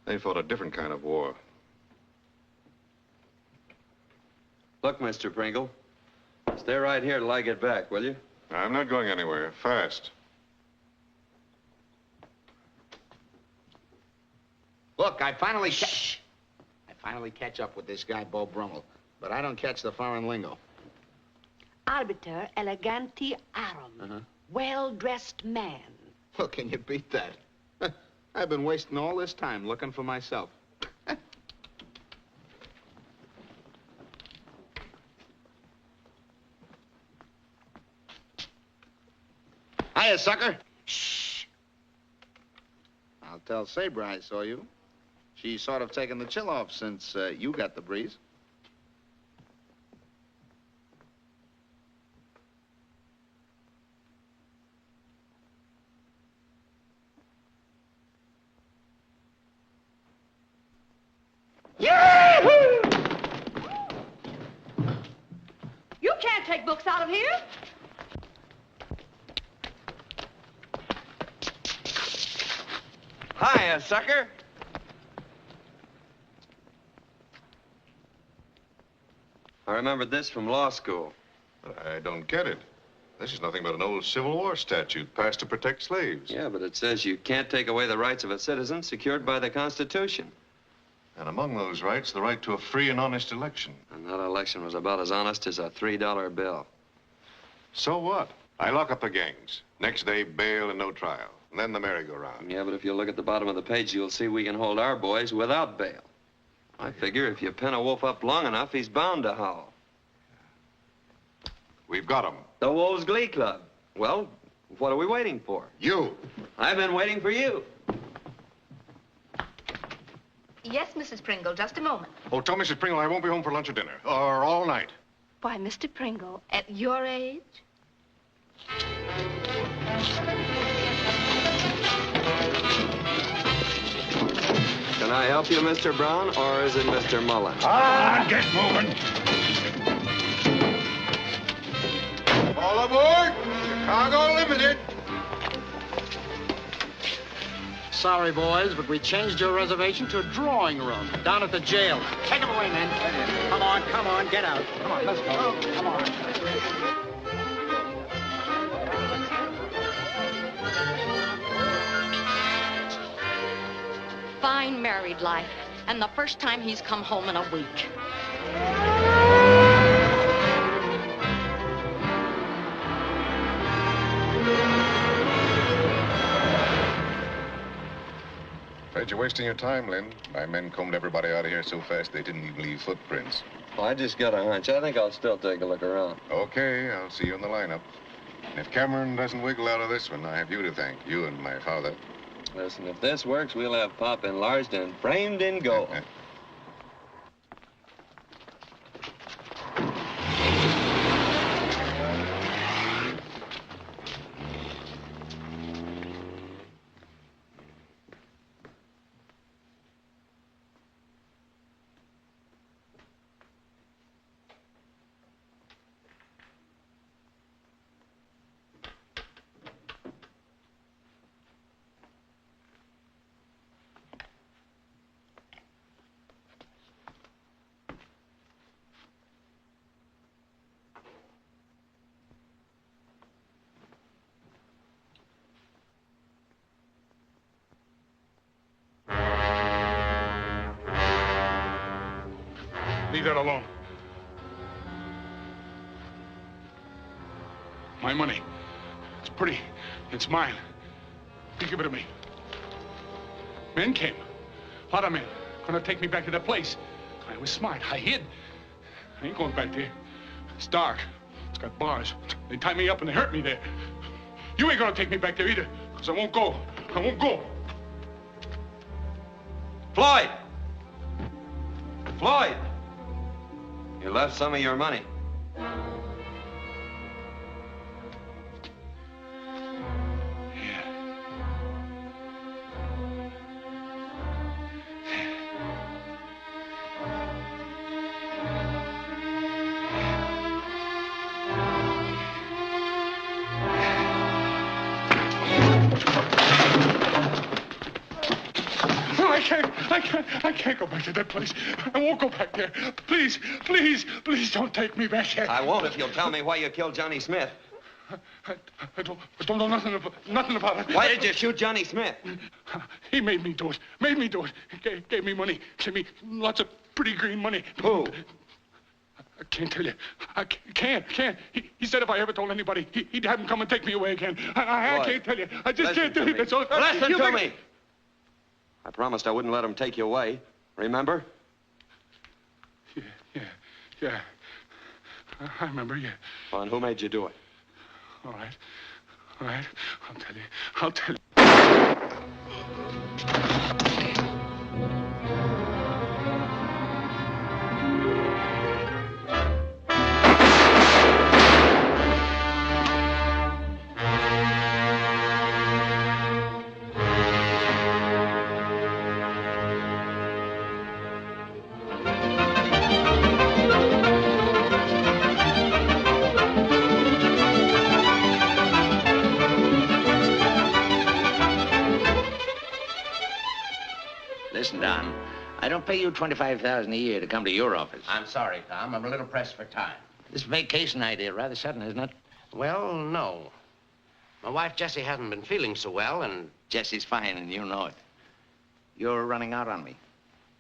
they fought a different kind of war. Look, Mr. Pringle, stay right here till I get back, will you? I'm not going anywhere. Fast. Look, I finally catch up with this guy, Bo Brummel. But I don't catch the foreign lingo. Arbiter eleganti arum. Well-dressed man. Well, can you beat that? I've been wasting all this time looking for myself. Hiya, sucker. Shh. I'll tell Sabra I saw you. She's sort of taken the chill off since you got the breeze. Yahoo! You can't take books out of here. Hiya, sucker. I remembered this from law school. I don't get it. This is nothing but an old Civil War statute passed to protect slaves. Yeah, but it says you can't take away the rights of a citizen secured by the Constitution. And among those rights, the right to a free and honest election. And that election was about as honest as a $3 bill. So what? I lock up the gangs. Next day, bail and no trial. And then the merry-go-round. Yeah, but if you look at the bottom of the page, you'll see we can hold our boys without bail. I figure if you pin a wolf up long enough, he's bound to howl. We've got him. The Wolves Glee Club. Well, what are we waiting for? You. I've been waiting for you. Yes, Mrs. Pringle, just a moment. Oh, tell Mrs. Pringle I won't be home for lunch or dinner. Or all night. Why, Mr. Pringle, at your age? Can I help you, Mr. Brown, or is it Mr. Mullen? Get moving. All aboard! Chicago Limited. Sorry, boys, but we changed your reservation to a drawing room down at the jail. Take them away, men. Come on, get out. Come on, let's go. Come on. Fine married life, and the first time he's come home in a week. Afraid you're wasting your time, Lynn. My men combed everybody out of here so fast they didn't even leave footprints. Well, I just got a hunch. I think I'll still take a look around. Okay, I'll see you in the lineup. And if Cameron doesn't wiggle out of this one, I have you to thank, you and my father. Listen, if this works, we'll have Pop enlarged and framed in gold. Leave that alone. My money. It's pretty. It's mine. You give it to me. Men came. A lot of men. Gonna take me back to that place. I was smart. I hid. I ain't going back there. It's dark. It's got bars. They tie me up and they hurt me there. You ain't gonna take me back there either, because I won't go. I won't go. Floyd! Floyd! You left some of your money. I can't go back to that place. I won't go back there. Please, please, please don't take me back there. I won't if you'll tell me why you killed Johnny Smith. I don't know nothing about it. Why did you shoot Johnny Smith? He made me do it. Made me do it. He gave me money. Gave me lots of pretty green money. Who? I can't tell you. I can't. He said if I ever told anybody, he'd have him come and take me away again. I can't tell you. I just can't tell you. That's all. Listen to me. I promised I wouldn't let him take you away. Remember? Yeah. I remember, yeah. Well, and who made you do it? All right. I'll tell you. Don. I don't pay you $25,000 a year to come to your office. I'm sorry, Tom. I'm a little pressed for time. This vacation idea rather sudden, isn't it? Well, no. My wife, Jessie, hasn't been feeling so well, and... Jessie's fine, and you know it. You're running out on me.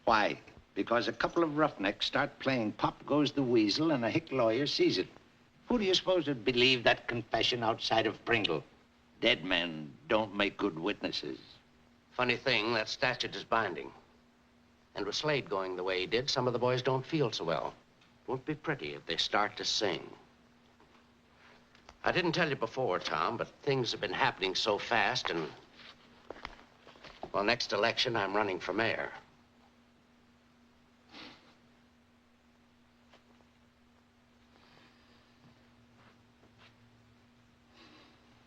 Why? Because a couple of roughnecks start playing Pop Goes the Weasel, and a hick lawyer sees it. Who do you suppose would believe that confession outside of Pringle? Dead men don't make good witnesses. Funny thing, that statute is binding. And with Slade going the way he did, some of the boys don't feel so well. Won't be pretty if they start to sing. I didn't tell you before, Tom, but things have been happening so fast, and... Well, next election, I'm running for mayor.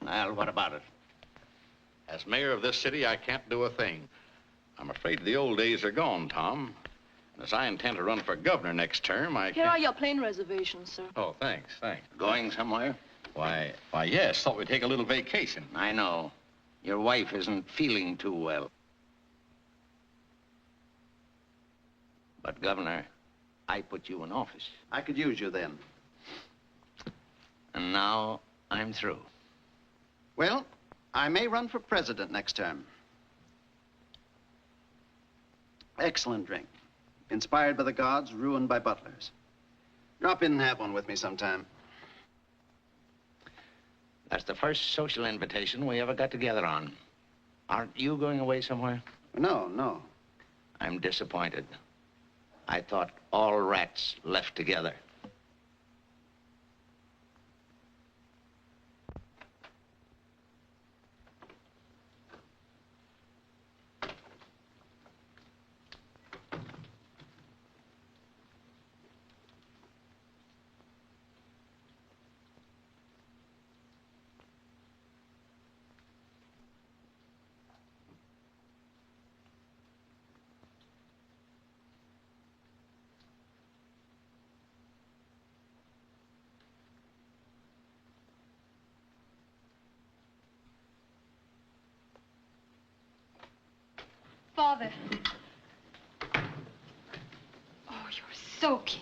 Well, what about it? As mayor of this city, I can't do a thing. I'm afraid the old days are gone, Tom. And as I intend to run for governor next term, I Here can't... are your plane reservations, sir. Oh, thanks. Going somewhere? Why, yes. Thought we'd take a little vacation. I know. Your wife isn't feeling too well. But, Governor, I put you in office. I could use you then. And now I'm through. Well, I may run for president next term. Excellent drink. Inspired by the gods, ruined by butlers. Drop in and have one with me sometime. That's the first social invitation we ever got together on. Aren't you going away somewhere? No. I'm disappointed. I thought all rats left together. Father. Oh, you're soaking.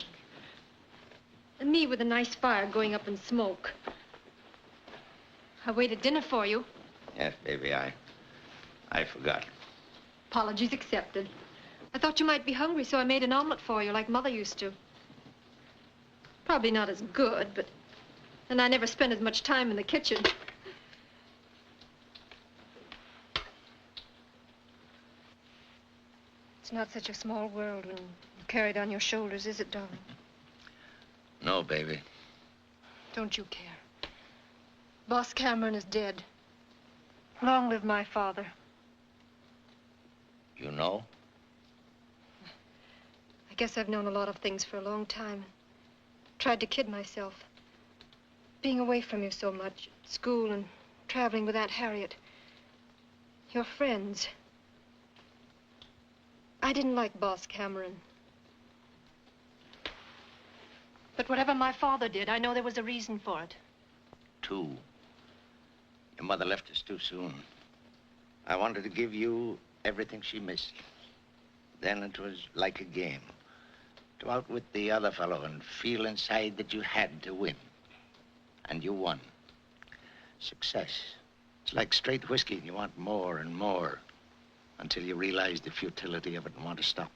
And me with a nice fire going up in smoke. I waited dinner for you. Yes, baby, I forgot. Apologies accepted. I thought you might be hungry, so I made an omelet for you like Mother used to. Probably not as good, but... And I never spent as much time in the kitchen. It's not such a small world when you carry it on your shoulders, is it, darling? No, baby. Don't you care. Boss Cameron is dead. Long live my father. You know? I guess I've known a lot of things for a long time. Tried to kid myself. Being away from you so much, at school and traveling with Aunt Harriet. Your friends. I didn't like Boss Cameron. But whatever my father did, I know there was a reason for it. Two. Your mother left us too soon. I wanted to give you everything she missed. Then it was like a game. To outwit the other fellow and feel inside that you had to win. And you won. Success. It's like straight whiskey. You want more and more until you realize the futility of it and want to stop.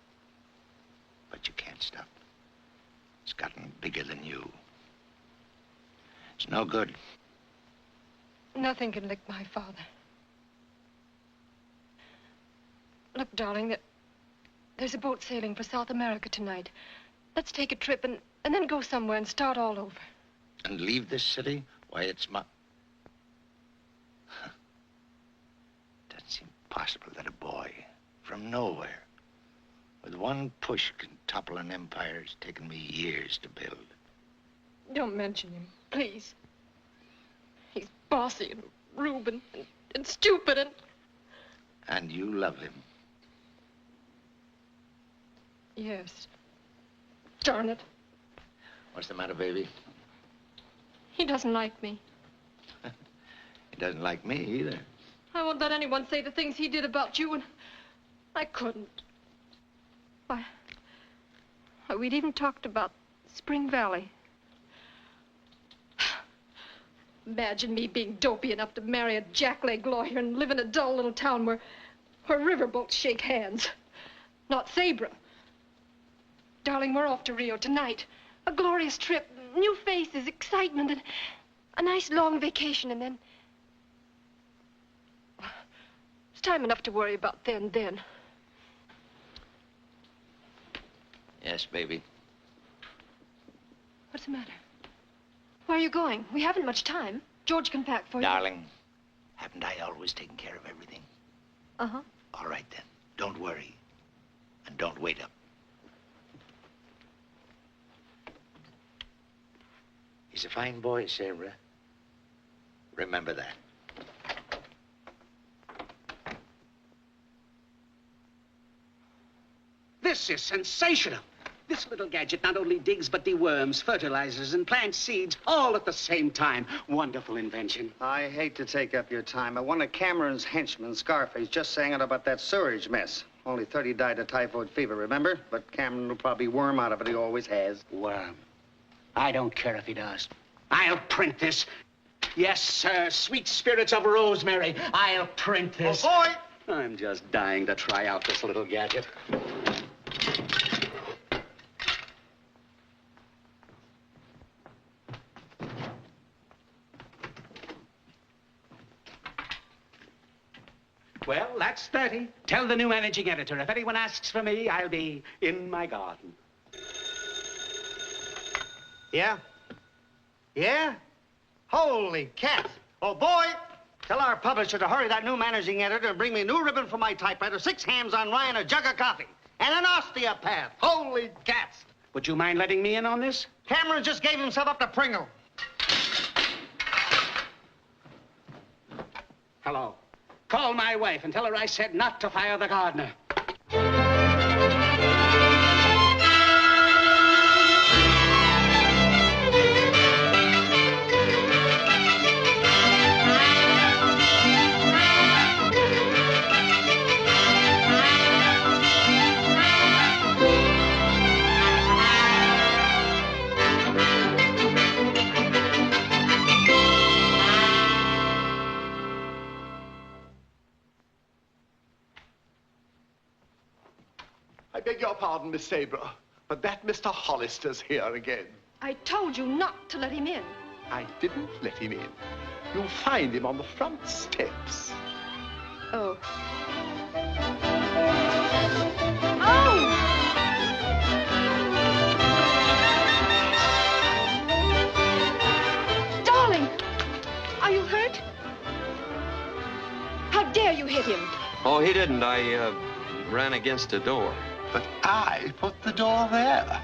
But you can't stop. It's gotten bigger than you. It's no good. Nothing can lick my father. Look, darling, there's a boat sailing for South America tonight. Let's take a trip and then go somewhere and start all over. And leave this city? Why, it's my... Doesn't seem possible that a boy from nowhere with one push can topple an empire it's taken me years to build. Don't mention him, please. He's bossy and rude and stupid and... And you love him. Yes. Darn it. What's the matter, baby? He doesn't like me. He doesn't like me either. I won't let anyone say the things he did about you, and I couldn't. Why, we'd even talked about Spring Valley. Imagine me being dopey enough to marry a jackleg lawyer and live in a dull little town where riverboats shake hands. Not Sabra. Darling, we're off to Rio tonight. A glorious trip, new faces, excitement, and a nice long vacation, and then... It's time enough to worry about then. Yes, baby. What's the matter? Where are you going? We haven't much time. George can pack for you. Darling, haven't I always taken care of everything? Uh-huh. All right, then. Don't worry. And don't wait up. He's a fine boy, Sabra. Remember that. This is sensational. This little gadget not only digs, but deworms, fertilizes, and plants seeds all at the same time. Wonderful invention. I hate to take up your time, but one of Cameron's henchmen, Scarface, just sang out about that sewerage mess. Only 30 died of typhoid fever, remember? But Cameron will probably worm out of it. He always has. Worm. I don't care if he does. I'll print this. Yes, sir. Sweet spirits of rosemary. I'll print this. Oh, boy! I'm just dying to try out this little gadget. Well, that's 30. Tell the new managing editor, if anyone asks for me, I'll be in my garden. Yeah? Yeah? Holy cats. Oh, boy! Tell our publisher to hurry that new managing editor and bring me a new ribbon for my typewriter, 6 hams on rye, and a jug of coffee. And an osteopath. Holy cats. Would you mind letting me in on this? Cameron just gave himself up to Pringle. Hello. Call my wife and tell her I said not to fire the gardener. I beg your pardon, Miss Sabra, but that Mr. Hollister's here again. I told you not to let him in. I didn't let him in. You'll find him on the front steps. Oh. Oh! Darling, are you hurt? How dare you hit him? Oh, he didn't. I ran against a door. But I put the door there.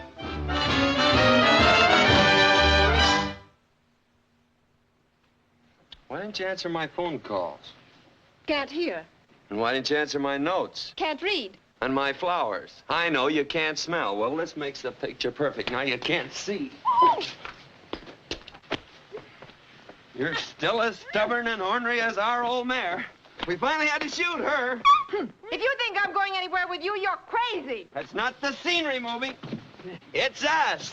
Why didn't you answer my phone calls? Can't hear. And why didn't you answer my notes? Can't read. And my flowers? I know you can't smell. Well, this makes the picture perfect. Now you can't see. You're still as stubborn and ornery as our old mare. We finally had to shoot her. If you think I'm going anywhere with you, you're crazy. That's not the scenery movie. It's us.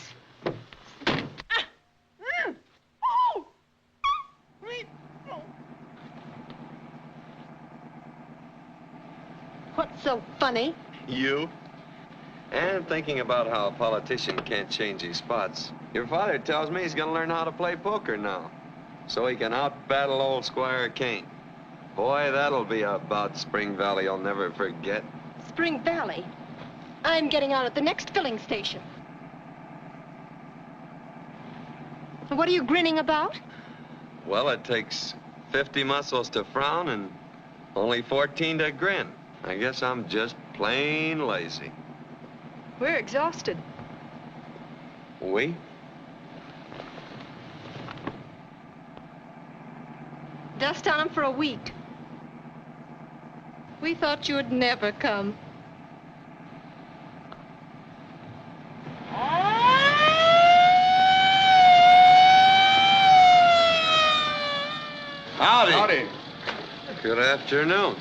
What's so funny? You? And thinking about how a politician can't change his spots. Your father tells me he's gonna learn how to play poker now, so he can out-battle old Squire Kane. Boy, that'll be a bout Spring Valley I'll never forget. Spring Valley? I'm getting out at the next filling station. What are you grinning about? Well, it takes 50 muscles to frown and only 14 to grin. I guess I'm just plain lazy. We're exhausted. We? Dust on them for a week. We thought you'd never come. Howdy. Howdy. Good afternoon.